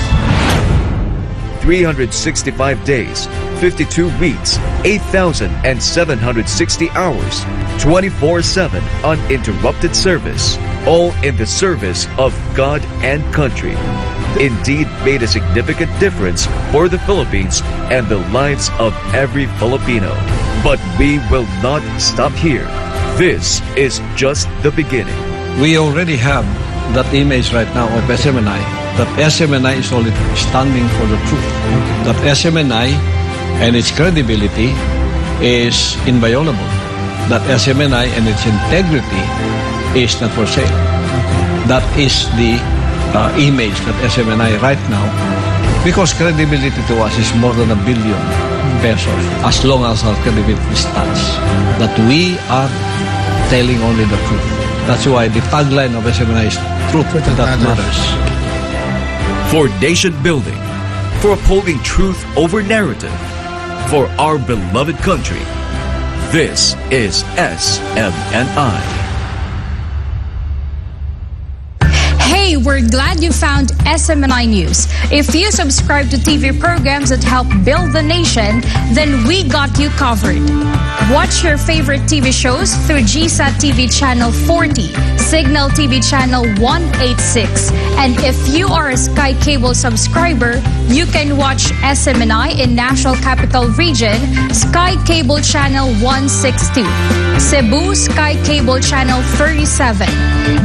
365 days, 52 weeks, 8,760 hours, 24/7 uninterrupted service, all in the service of God and country. Indeed made a significant difference for the Philippines and the lives of every Filipino. But we will not stop here. This is just the beginning. We already have that image right now of SMNI, that SMNI is only standing for the truth. That SMNI and its credibility is inviolable. That SMNI and its integrity is not for sale. That is the image that SMNI right now, because credibility to us is more than $1 billion pesos, as long as our credibility stands, that we are telling only the truth. That's why the tagline of SMNI is truth that matters. For nation building, for upholding truth over narrative, for our beloved country, this is SMNI. Hey, we're glad you found SMNI News. If you subscribe to TV programs that help build the nation, then we got you covered. Watch your favorite TV shows through GSAT TV Channel 40, Signal TV Channel 186. And if you are a Sky Cable subscriber, you can watch SMNI in National Capital Region, Sky Cable Channel 162, Cebu, Sky Cable Channel 37,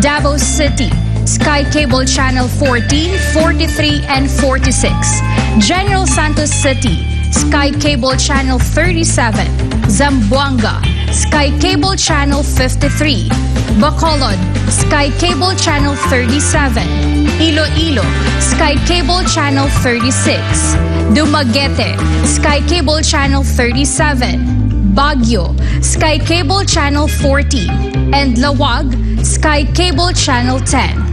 Davao City, Sky Cable Channel 14, 43, and 46, General Santos City, Sky Cable Channel 37, Zamboanga, Sky Cable Channel 53, Bacolod, Sky Cable Channel 37, Iloilo, Sky Cable Channel 36, Dumaguete, Sky Cable Channel 37, Baguio, Sky Cable Channel 40, and Lawag, Sky Cable Channel 10.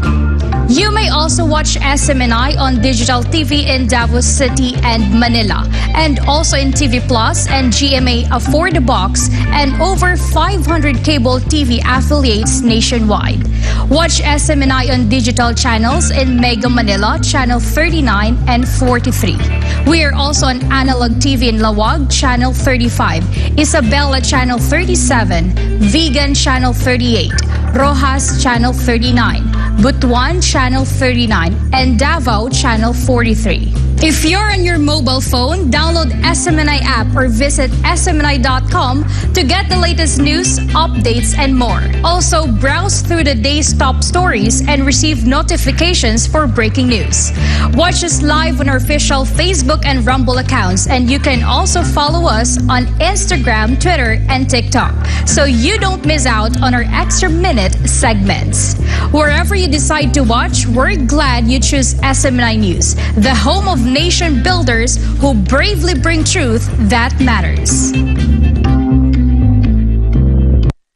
You may also watch SMNI on digital TV in Davao City and Manila, and also in TV Plus and GMA Afford the Box, and over 500 cable TV affiliates nationwide. Watch SMNI on digital channels in Mega Manila, Channel 39 and 43. We are also on analog TV in Lawag, Channel 35, Isabela, Channel 37, Vegan, Channel 38, Rojas, Channel 39, Butuan, Channel 39, and Davao, Channel 43. If you're on your mobile phone, download SMNI app or visit smni.com to get the latest news, updates, and more. Also, browse through the day's top stories and receive notifications for breaking news. Watch us live on our official Facebook and Rumble accounts, and you can also follow us on Instagram, Twitter, and TikTok, so you don't miss out on our extra minute segments. Wherever you decide to watch, we're glad you choose SMNI News, the home of nation builders who bravely bring truth that matters.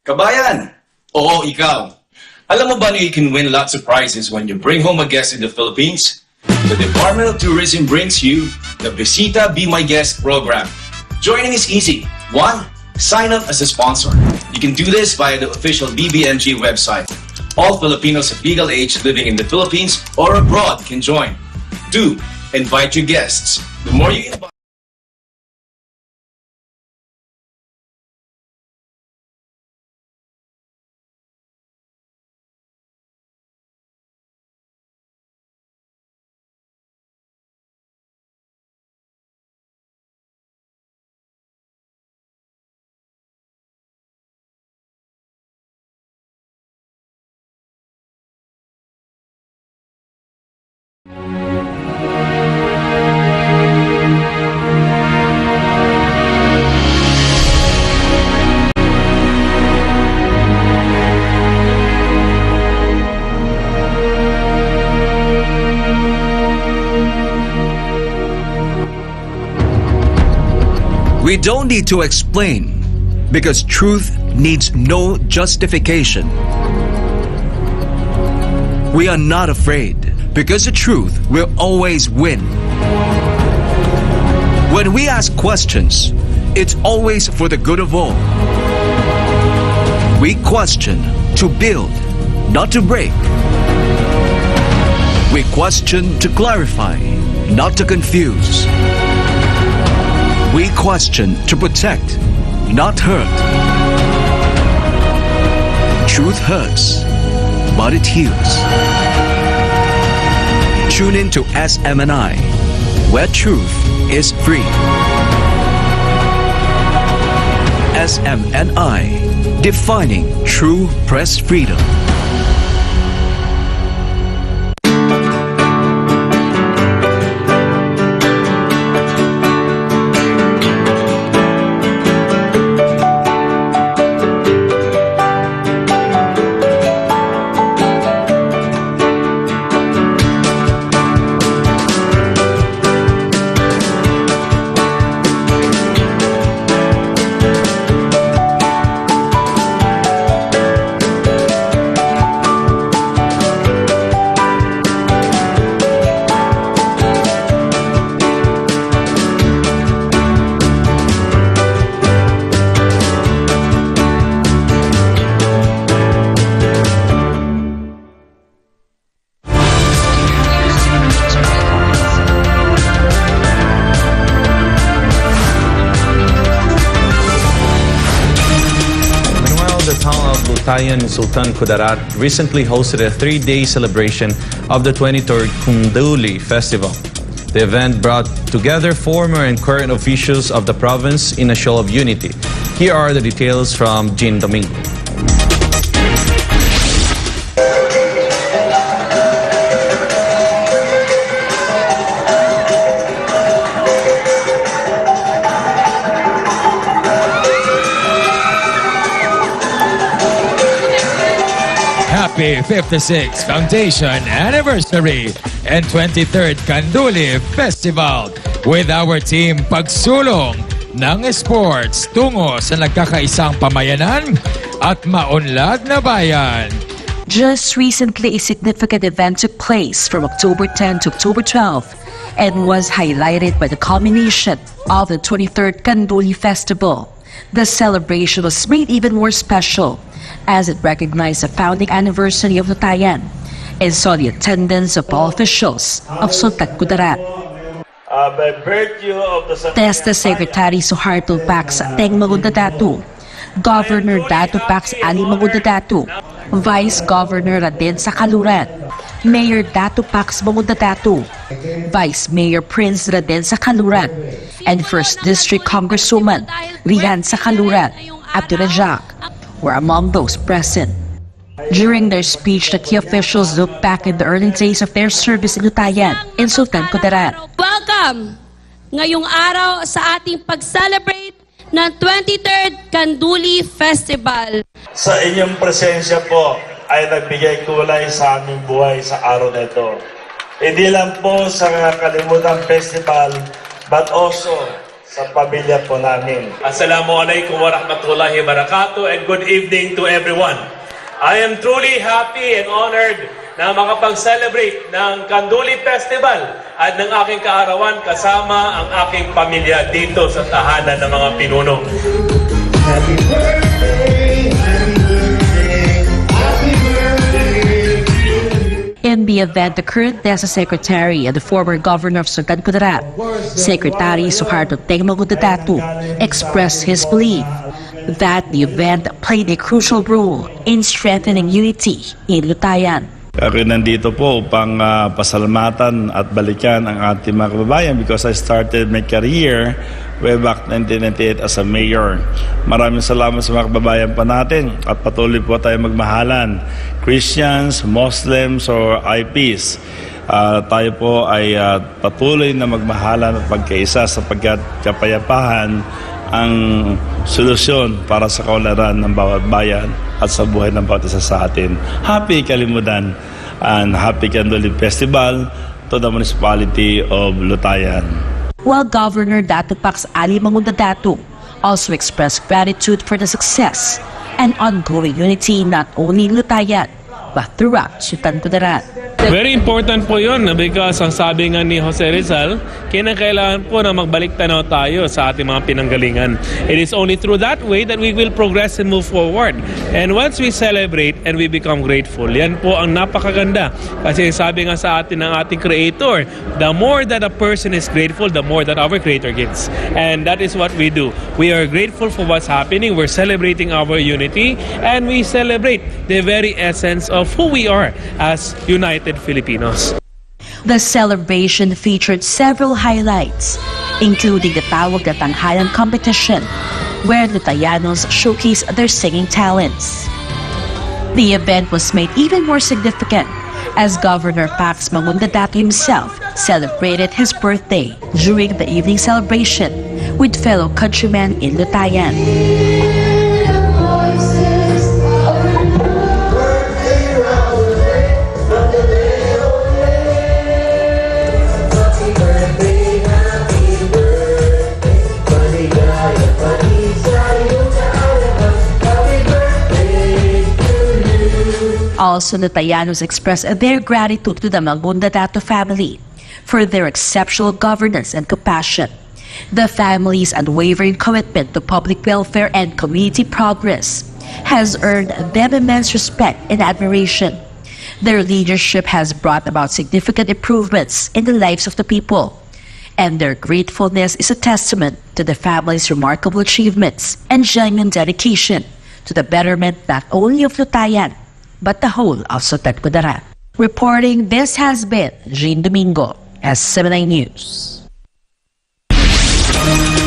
Kabayan! Oo, ikaw. Alam mo ba na you can win lots of prizes when you bring home a guest in the Philippines? The Department of Tourism brings you the Visita Be My Guest program. Joining is easy. 1. Sign up as a sponsor. You can do this via the official BBMG website. All Filipinos of legal age living in the Philippines or abroad can join. 2. Invite your guests. The more you invite, We don't need to explain because truth needs no justification. We are not afraid because the truth will always win. When we ask questions, it's always for the good of all. We question to build, not to break. We question to clarify, not to confuse. We question to protect, not hurt. Truth hurts, but it heals. Tune in to SMNI, where truth is free. SMNI, defining true press freedom. Lutayan and Sultan Kudarat recently hosted a 3-day celebration of the 23rd Kunduli Festival. The event brought together former and current officials of the province in a show of unity. Here are the details from Jean Domingo. Happy 56th Foundation Anniversary and 23rd Kanduli Festival with our team pagsulong ng sports tungo sa nagkakaisang pamayanan at maunlad na bayan. Just recently, a significant event took place from October 10 to October 12 and was highlighted by the culmination of the 23rd Kanduli Festival. The celebration was made even more special as it recognized the founding anniversary of Lutayan and saw the attendance of all officials of Sultan Kudarat. Testa Secretary Suharto Pax Teng Magundadatu, Governor Dato Pax Ali Magundadatu, Vice Governor Raden Sakaluran, Mayor Dato Pax Magundadatu, Vice Mayor Prince Raden Sakaluran, and 1st District Congresswoman Rian Sakaluran Abdurajak were among those present. During their speech, the key officials looked back in the early days of their service in Lutayan and Sultan Kudarat. Welcome ngayong araw sa ating pag-celebrate ng 23rd Kanduli Festival. Sa inyong presensya po ay nagbigay kulay sa aming buhay sa araw na ito. Hindi lang po sa kalimutang festival, but also sa pamilya po namin. Assalamualaikum warahmatullahi wabarakatuh and good evening to everyone. I am truly happy and honored na makapag-celebrate ng Kanduli Festival at ng aking kaarawan kasama ang aking pamilya dito sa tahanan ng mga pinuno. Happy birthday, happy birthday, happy birthday. In the event, the current DESA Secretary and the former Governor of Sultan Kudarat, Secretary Suharto Teng Magundadatu, expressed his belief that the event played a crucial role in strengthening unity in Lutayan. Ako nandito po upang pasalamatan at balikan ang ating mga kababayan because I started my career way back 1998 as a mayor. Maraming salamat sa mga kababayan pa natin at patuloy po tayo magmahalan. Christians, Muslims, or IPs. Tayo po ay patuloy na magmahalan at pagkaisa sapagkat kapayapahan ang solusyon para sa kaunlaran ng bawat bayan at sa buhay ng bawat isa sa atin. Happy Kalimutan and happy Kanduli Festival to the municipality of Lutayan. While Governor Dato Pax Ali Magundadatu also expressed gratitude for the success and ongoing unity not only in Lutayan but throughout Sultan Kudarat. Very important po yun because ang sabi nga ni Jose Rizal, kinakailangan po na magbalik tanaw tayo sa ating mga pinanggalingan. It is only through that way that we will progress and move forward. And once we celebrate and we become grateful, yan po ang napakaganda. Kasi sabi nga sa atin ng ating Creator, the more that a person is grateful, the more that our Creator gives. And that is what we do. We are grateful for what's happening. We're celebrating our unity and we celebrate the very essence of who we are as United Filipinos. The celebration featured several highlights, including the Tawag na Tanghalan competition, where Lutayanos showcased their singing talents. The event was made even more significant as Governor Pax Magundadatu himself celebrated his birthday during the evening celebration with fellow countrymen in Lutayan. Also, Lutayanos expressed their gratitude to the Magundadatu family for their exceptional governance and compassion. The family's unwavering commitment to public welfare and community progress has earned them immense respect and admiration. Their leadership has brought about significant improvements in the lives of the people, and their gratefulness is a testament to the family's remarkable achievements and genuine dedication to the betterment not only of Lutayan, but the whole of Sutat Kudarat. Reporting, this has been Jean Domingo, SMNI News.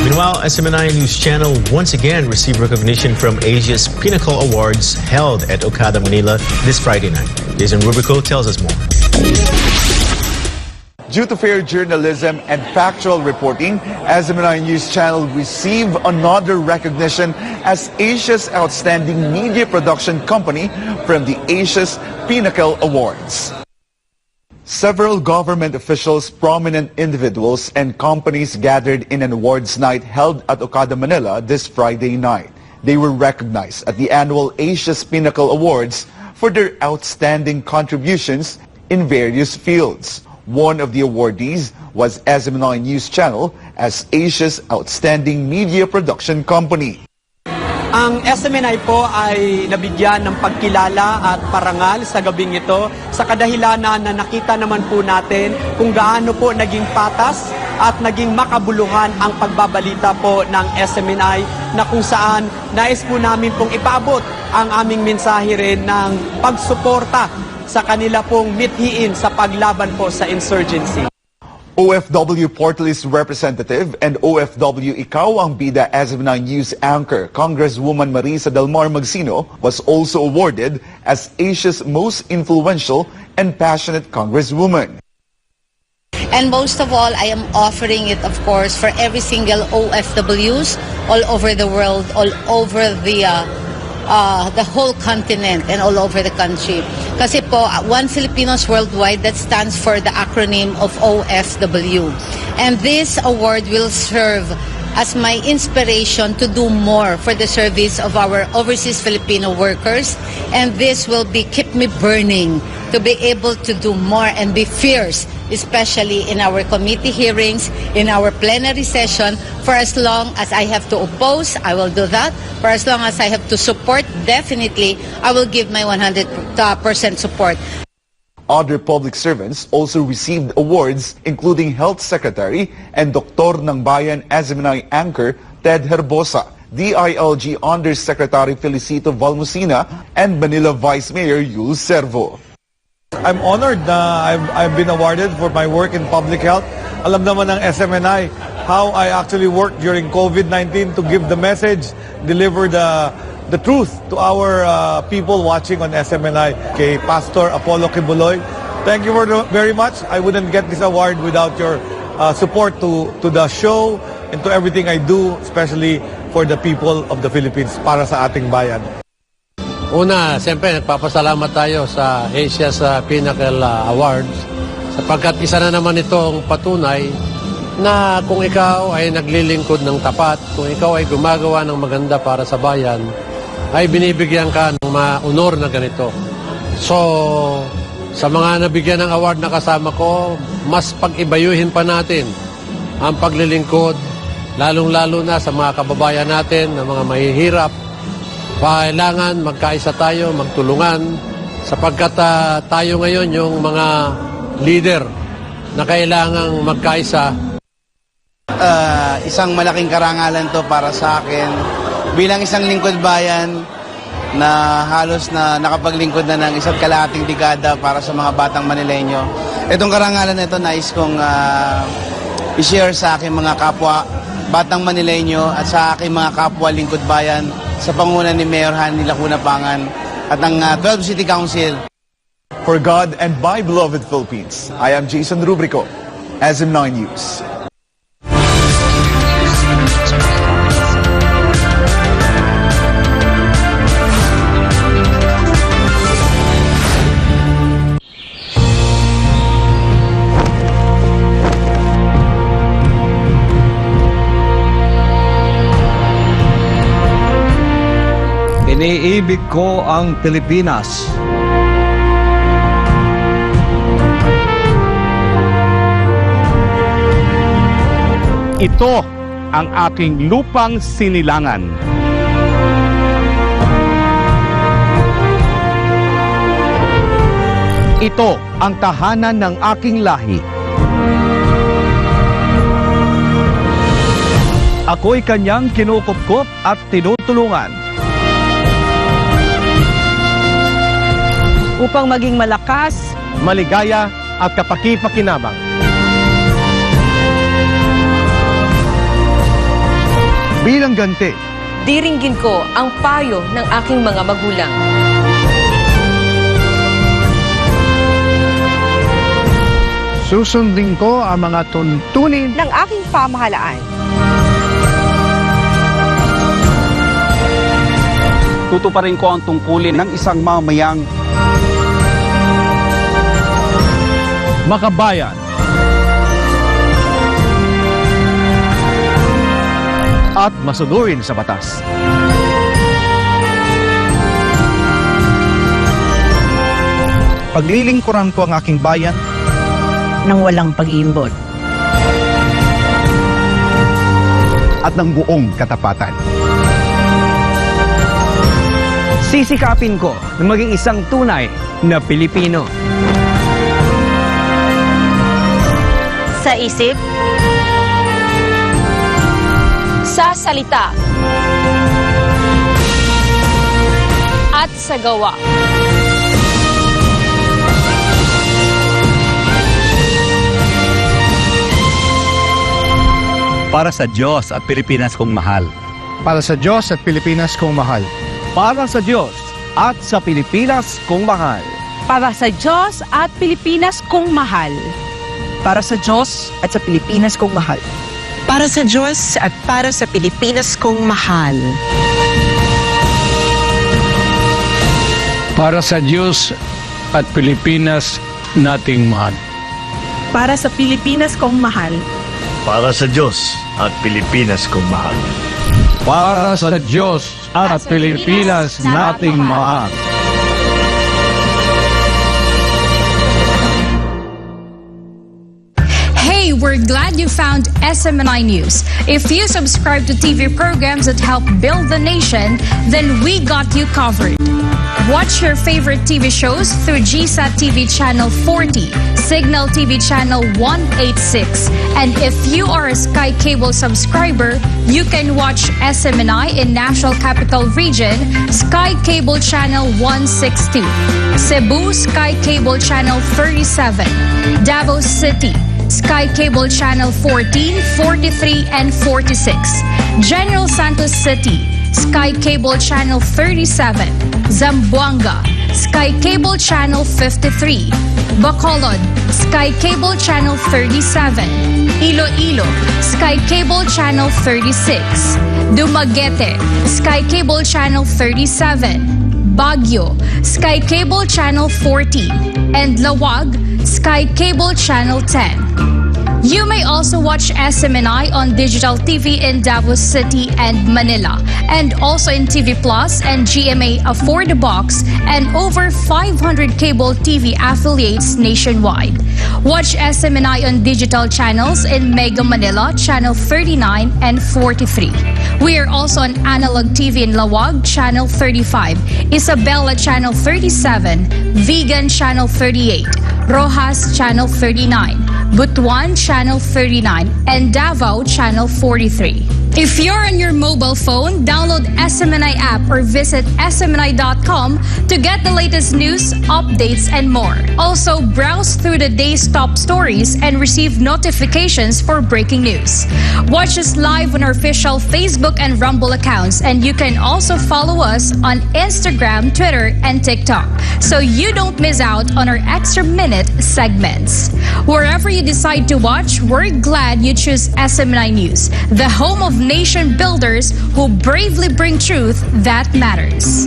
Meanwhile, SMNI News Channel once again received recognition from Asia's Pinnacle Awards held at Okada, Manila this Friday night. Jason Rubrico tells us more. Due to fair journalism and factual reporting, SMNI News Channel received another recognition as Asia's Outstanding Media Production Company from the Asia's Pinnacle Awards. Several government officials, prominent individuals, and companies gathered in an awards night held at Okada, Manila this Friday night. They were recognized at the annual Asia's Pinnacle Awards for their outstanding contributions in various fields. One of the awardees was SMNI News Channel as Asia's Outstanding Media Production Company. Ang SMNI po ay nabigyan ng pagkilala at parangal sa gabing ito sa kadahilanan na nakita naman po natin kung gaano po naging patas at naging makabuluhan ang pagbabalita po ng SMNI na kung saan nais po namin pong ipaabot ang aming mensahe rin ng pagsuporta sa kanila pong mithiin sa paglaban po sa insurgency. OFW Port List Representative and OFW Ikaw ang Bida SMNI News Anchor, Congresswoman Marisa Del Mar Magsino, was also awarded as Asia's most influential and passionate Congresswoman. And most of all, I am offering it, of course, for every single OFWs all over the world, all over the whole continent and all over the country. Kasi po, One Filipinos Worldwide, that stands for the acronym of OFW. And this award will serve as my inspiration to do more for the service of our overseas Filipino workers. And this will keep me burning to be able to do more and be fierce, especially in our committee hearings, in our plenary session. For as long as I have to oppose, I will do that. For as long as I have to support, definitely, I will give my 100% support. Other public servants also received awards, including Health Secretary and Doktor ng Bayan SMNI Anchor Ted Herbosa, DILG Undersecretary Felicito Valmusina, and Manila Vice Mayor Yul Servo. I'm honored na I've been awarded for my work in public health. Alam naman ng SMNI how I actually worked during COVID-19 to give the message, deliver the truth to our people watching on SMNI. Kay Pastor Apollo Quiboloy, thank you very much. I wouldn't get this award without your support to the show and to everything I do, especially for the people of the Philippines, para sa ating bayan. Una, siyempre, nagpapasalamat tayo sa Asia's Pinnacle Awards sapagkat isa na naman itong patunay na kung ikaw ay naglilingkod ng tapat, kung ikaw ay gumagawa ng maganda para sa bayan, ay binibigyan ka ng honor na ganito. So, sa mga nabigyan ng award na kasama ko, mas pag-ibayuhin pa natin ang paglilingkod, lalong-lalo na sa mga kababayan natin, na mga mahihirap. Kailangan magkaisa tayo, magtulungan, sapagkat tayo ngayon yung mga leader na kailangang magkaisa. Isang malaking karangalan to para sa akin bilang isang lingkod bayan na halos na nakapaglingkod na ng isang kalahating dekada para sa mga batang Manileño. Itong karangalan na ito nais kong i-share sa aking mga kapwa batang Manileño at sa aking mga kapwa lingkod bayan sa pangunan ni Mayor Hanny Lacuna Pangan at ang 12 City Council. For God and my beloved Philippines, I am Jason Rubrico, SMNI News. Iniibig ko ang Pilipinas. Ito ang aking lupang sinilangan. Ito ang tahanan ng aking lahi. Ako'y kanyang kinukupkop at tinutulungan. upang maging malakas, maligaya at kapaki-pakinabang. Bilang ganti, diringgin ko ang payo ng aking mga magulang. susundin ko ang mga tuntunin ng aking pamahalaan. Tutuparin ko ang tungkulin ng isang mamayang makabayan at masunurin sa batas. Paglilingkuran ko ang aking bayan nang walang pag-iimbot at ng buong katapatan. Sisikapin ko na maging isang tunay na Pilipino. Sa isip, sa salita, at sa gawa. Para sa Diyos at Pilipinas kong mahal. Para sa Diyos at Pilipinas kong mahal. Para sa Diyos at sa Pilipinas kong mahal. Para sa Diyos at Pilipinas kong mahal. Para sa Diyos at sa Pilipinas kong mahal. Para sa Diyos at para sa Pilipinas kong mahal. Para sa Diyos at Pilipinas nating mahal. Para sa Pilipinas kong mahal. Para sa Diyos at Pilipinas kong mahal. Para sa Diyos at Pilipinas nating mahal. Hey, we're glad you found SMNI News. If you subscribe to TV programs that help build the nation, then we got you covered. Watch your favorite TV shows through GSAT TV Channel 40, Signal TV Channel 186. And if you are a Sky Cable subscriber, you can watch SMNI in National Capital Region, Sky Cable Channel 162, Cebu Sky Cable Channel 37, Davao City, Sky Cable Channel 14, 43, and 46, General Santos City, Sky Cable Channel 37, Zamboanga, Sky Cable Channel 53, Bacolod, Sky Cable Channel 37, Iloilo, Sky Cable Channel 36, Dumaguete, Sky Cable Channel 37, Baguio, Sky Cable Channel 14, and Lawag, Sky Cable Channel 10. You may also watch SMNI on digital TV in Davao City and Manila, and also in TV Plus and GMA Afford the Box, and over 500 cable TV affiliates nationwide. Watch SMNI on digital channels in Mega Manila, Channel 39 and 43. We are also on analog TV in Lawag, Channel 35, Isabela, Channel 37, Vegan, Channel 38, Rojas, Channel 39, Butuan, Channel 39, and Davao, Channel 43. If you're on your mobile phone, download SMNI app or visit smni.com to get the latest news, updates, and more. Also, browse through the day's top stories and receive notifications for breaking news. Watch us live on our official Facebook and Rumble accounts, and you can also follow us on Instagram, Twitter, and TikTok, so you don't miss out on our extra minute segments. Wherever you decide to watch, we're glad you choose SMNI News, the home of nation builders who bravely bring truth that matters.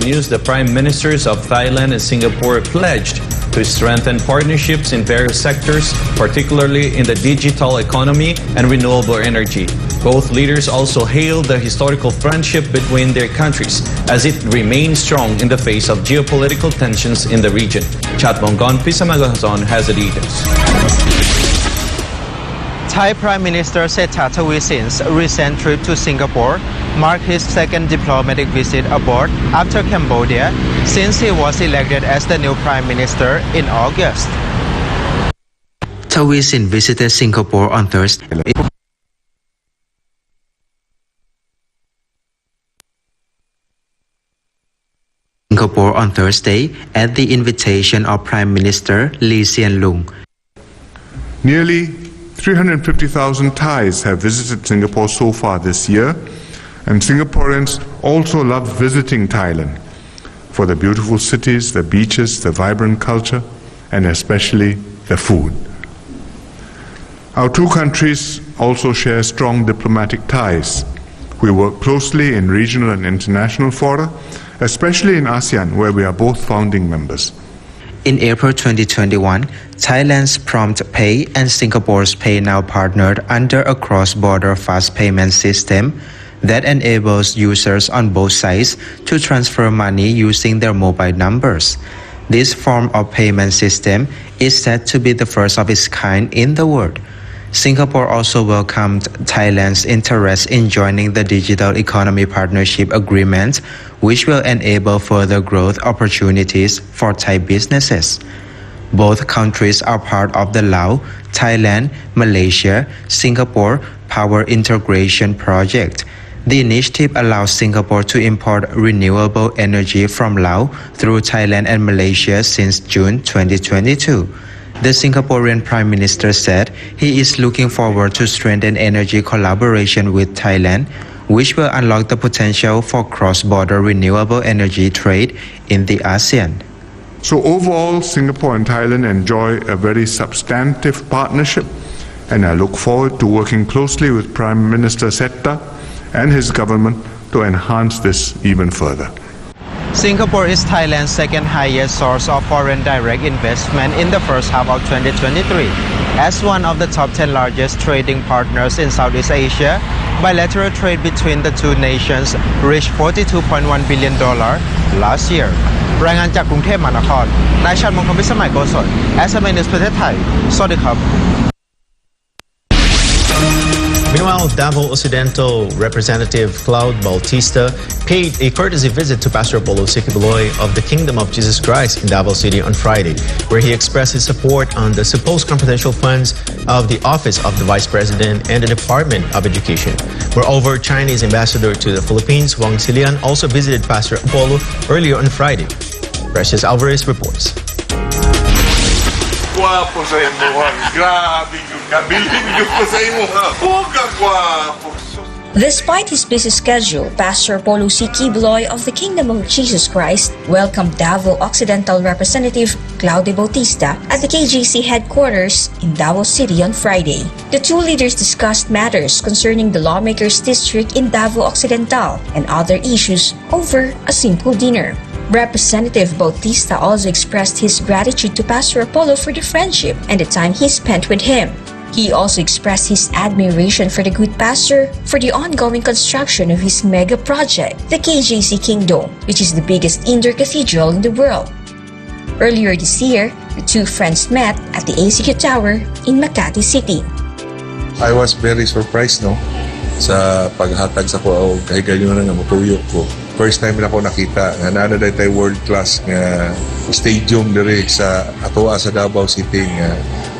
news, the Prime Ministers of Thailand and Singapore pledged to strengthen partnerships in various sectors, particularly in the digital economy and renewable energy. Both leaders also hailed the historical friendship between their countries as it remains strong in the face of geopolitical tensions in the region. Chatbonggon Pisamagazon has the details. Thai Prime Minister Sethar Thavisin's recent trip to Singapore marked his second diplomatic visit abroad after Cambodia since he was elected as the new Prime Minister in August. Thavisin visited Singapore on Thursday. At the invitation of Prime Minister Lee Hsien Loong. Nearly 350,000 Thais have visited Singapore so far this year, and Singaporeans also love visiting Thailand for the beautiful cities, the beaches, the vibrant culture, and especially the food. Our two countries also share strong diplomatic ties. We work closely in regional and international fora, especially in ASEAN, where we are both founding members. In April 2021, Thailand's Prompt Pay and Singapore's Pay Now partnered under a cross-border fast payment system that enables users on both sides to transfer money using their mobile numbers. This form of payment system is said to be the first of its kind in the world. Singapore also welcomed Thailand's interest in joining the Digital Economy Partnership Agreement, which will enable further growth opportunities for Thai businesses. Both countries are part of the Laos, Thailand, Malaysia, Singapore Power Integration Project. The initiative allows Singapore to import renewable energy from Laos through Thailand and Malaysia since June 2022. The Singaporean Prime Minister said he is looking forward to strengthen energy collaboration with Thailand, which will unlock the potential for cross-border renewable energy trade in the ASEAN. So overall, Singapore and Thailand enjoy a very substantive partnership, and I look forward to working closely with Prime Minister Sethar and his government to enhance this even further. Singapore is Thailand's second highest source of foreign direct investment in the first half of 2023. As one of the top 10 largest trading partners in Southeast Asia, bilateral trade between the two nations reached $42.1 billion last year. รายงานจากกรุงเทพมหานคร นายชัดมงคลพิสมัยโกศล SMA News ประเทศไทย สวัสดีครับ Meanwhile, Davao Occidental Representative Claude Bautista paid a courtesy visit to Pastor Velloso Quiboloy of the Kingdom of Jesus Christ in Davao City on Friday, where he expressed his support on the supposed confidential funds of the Office of the Vice President and the Department of Education. Moreover, Chinese ambassador to the Philippines, Wang Silian, also visited Pastor Apollo earlier on Friday. Precious Alvarez reports. Guwapo sa imo, grabe yung kabiling yung ko sa imo, guwapo. Despite his busy schedule, Pastor Velloso Quiboloy of the Kingdom of Jesus Christ welcomed Davao Occidental Representative Claude Bautista at the KJC headquarters in Davao City on Friday. The two leaders discussed matters concerning the lawmakers' district in Davao Occidental and other issues over a simple dinner. Representative Bautista also expressed his gratitude to Pastor Apollo for the friendship and the time he spent with him. He also expressed his admiration for the good pastor for the ongoing construction of his mega project, the KJC Kingdom, which is the biggest indoor cathedral in the world. Earlier this year, the two friends met at the ACQ Tower in Makati City. I was very surprised, no? Sa paghatag sa ko kay gayon nga mapuyok ko. First time na ako nakita nga naano day tay world class nga stadium diri sa atoa sa Davao City nga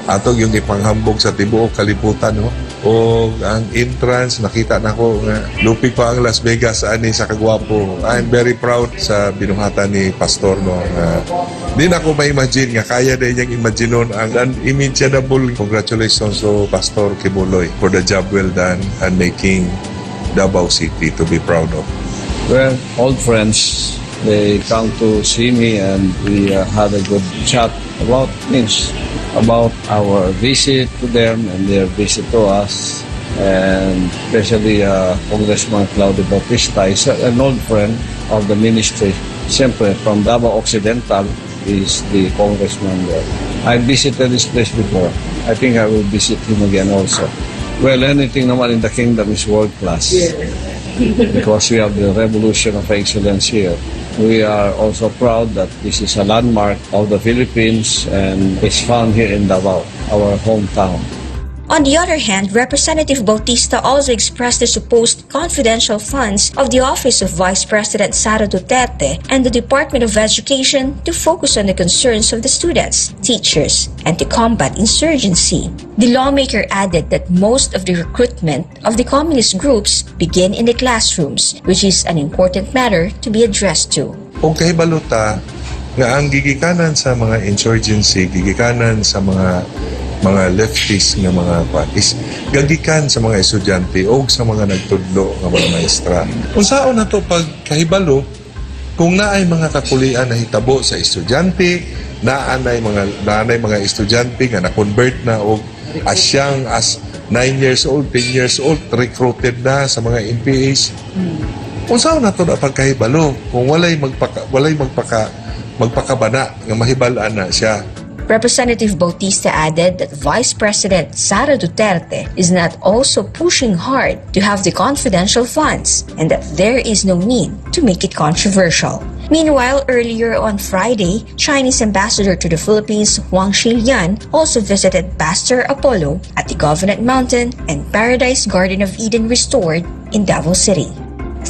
atog yung ipanghambog sa tibuok kalibutan, no? O ang entrance nakita nako nga lupig pa ang Las Vegas ani sa kagwapo. I'm very proud sa binuhatan ni pastor, no? Di na ko ma-imagine nga kaya din niyang imaginon ang unimaginable. Congratulations to Pastor Quiboloy for the job well done and making Davao City to be proud of. Well, old friends, they come to see me and we had a good chat about things, about our visit to them and their visit to us. and especially Congressman Claudio Bautista is an old friend of the ministry. Siyempre, from Davao Occidental is the congressman there. I visited this place before. I think I will visit him again also. Well, anything naman in the kingdom is world-class. Because we have the revolution of excellence here. We are also proud that this is a landmark of the Philippines and it's found here in Davao, our hometown. On the other hand, Representative Bautista also expressed the supposed confidential funds of the Office of Vice President Sara Duterte and the Department of Education to focus on the concerns of the students, teachers, and to combat insurgency. The lawmaker added that most of the recruitment of the communist groups begin in the classrooms, which is an important matter to be addressed to. Kung kahibaluta nga ang gigikanan sa mga insurgency, gigikanan sa mga leftist nga mga is gagikan sa mga estudyante o sa mga nagtudlo nga mga maestra. Unsaon na to pag kahibalo kung naay mga kakulian na hitabo sa estudyante, naanay mga estudyante nga na-convert na og as 9 years old, 10 years old, recruited na sa mga NPAs. Unsaon na to na pagkahibalo kung walay magpakabana nga mahibalaan na siya. Representative Bautista added that Vice President Sara Duterte is not also pushing hard to have the confidential funds and that there is no need to make it controversial. Meanwhile, earlier on Friday, Chinese ambassador to the Philippines Huang Xilian also visited Pastor Apollo at the Covenant Mountain and Paradise Garden of Eden restored in Davao City.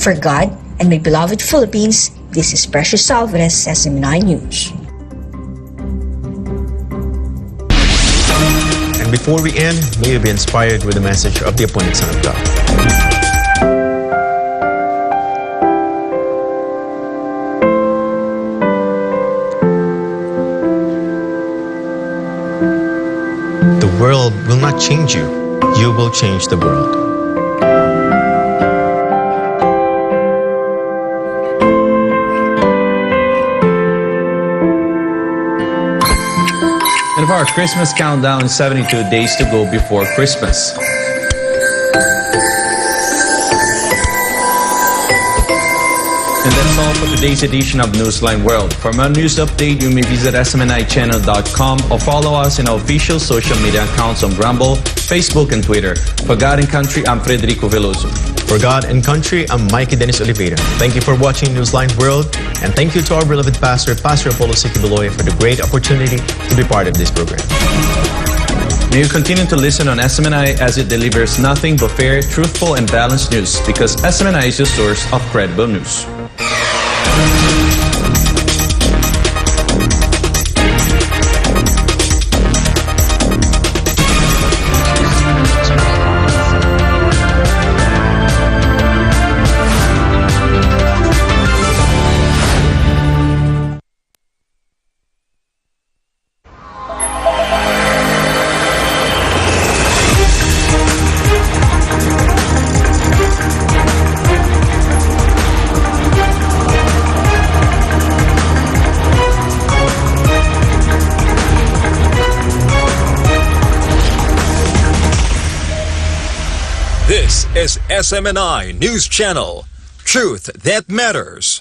For God and my beloved Philippines, this is Precious Alvarez, SM9 News. And before we end, may you be inspired with the message of the appointed Son of God. The world will not change you. You will change the world. And for our Christmas countdown, 72 days to go before Christmas. And that's all for today's edition of Newsline World. For more news update, you may visit smnichannel.com or follow us in our official social media accounts on Rumble, Facebook, and Twitter. For God and Country, I'm Frederico Velloso. For God and Country, I'm Mayk Oliveira. Thank you for watching Newsline World, and thank you to our beloved pastor, Pastor Quiboloy, for the great opportunity to be part of this program. May you continue to listen on SMNI as it delivers nothing but fair, truthful, and balanced news, because SMNI is your source of credible news. This is SMNI News Channel. Truth that matters.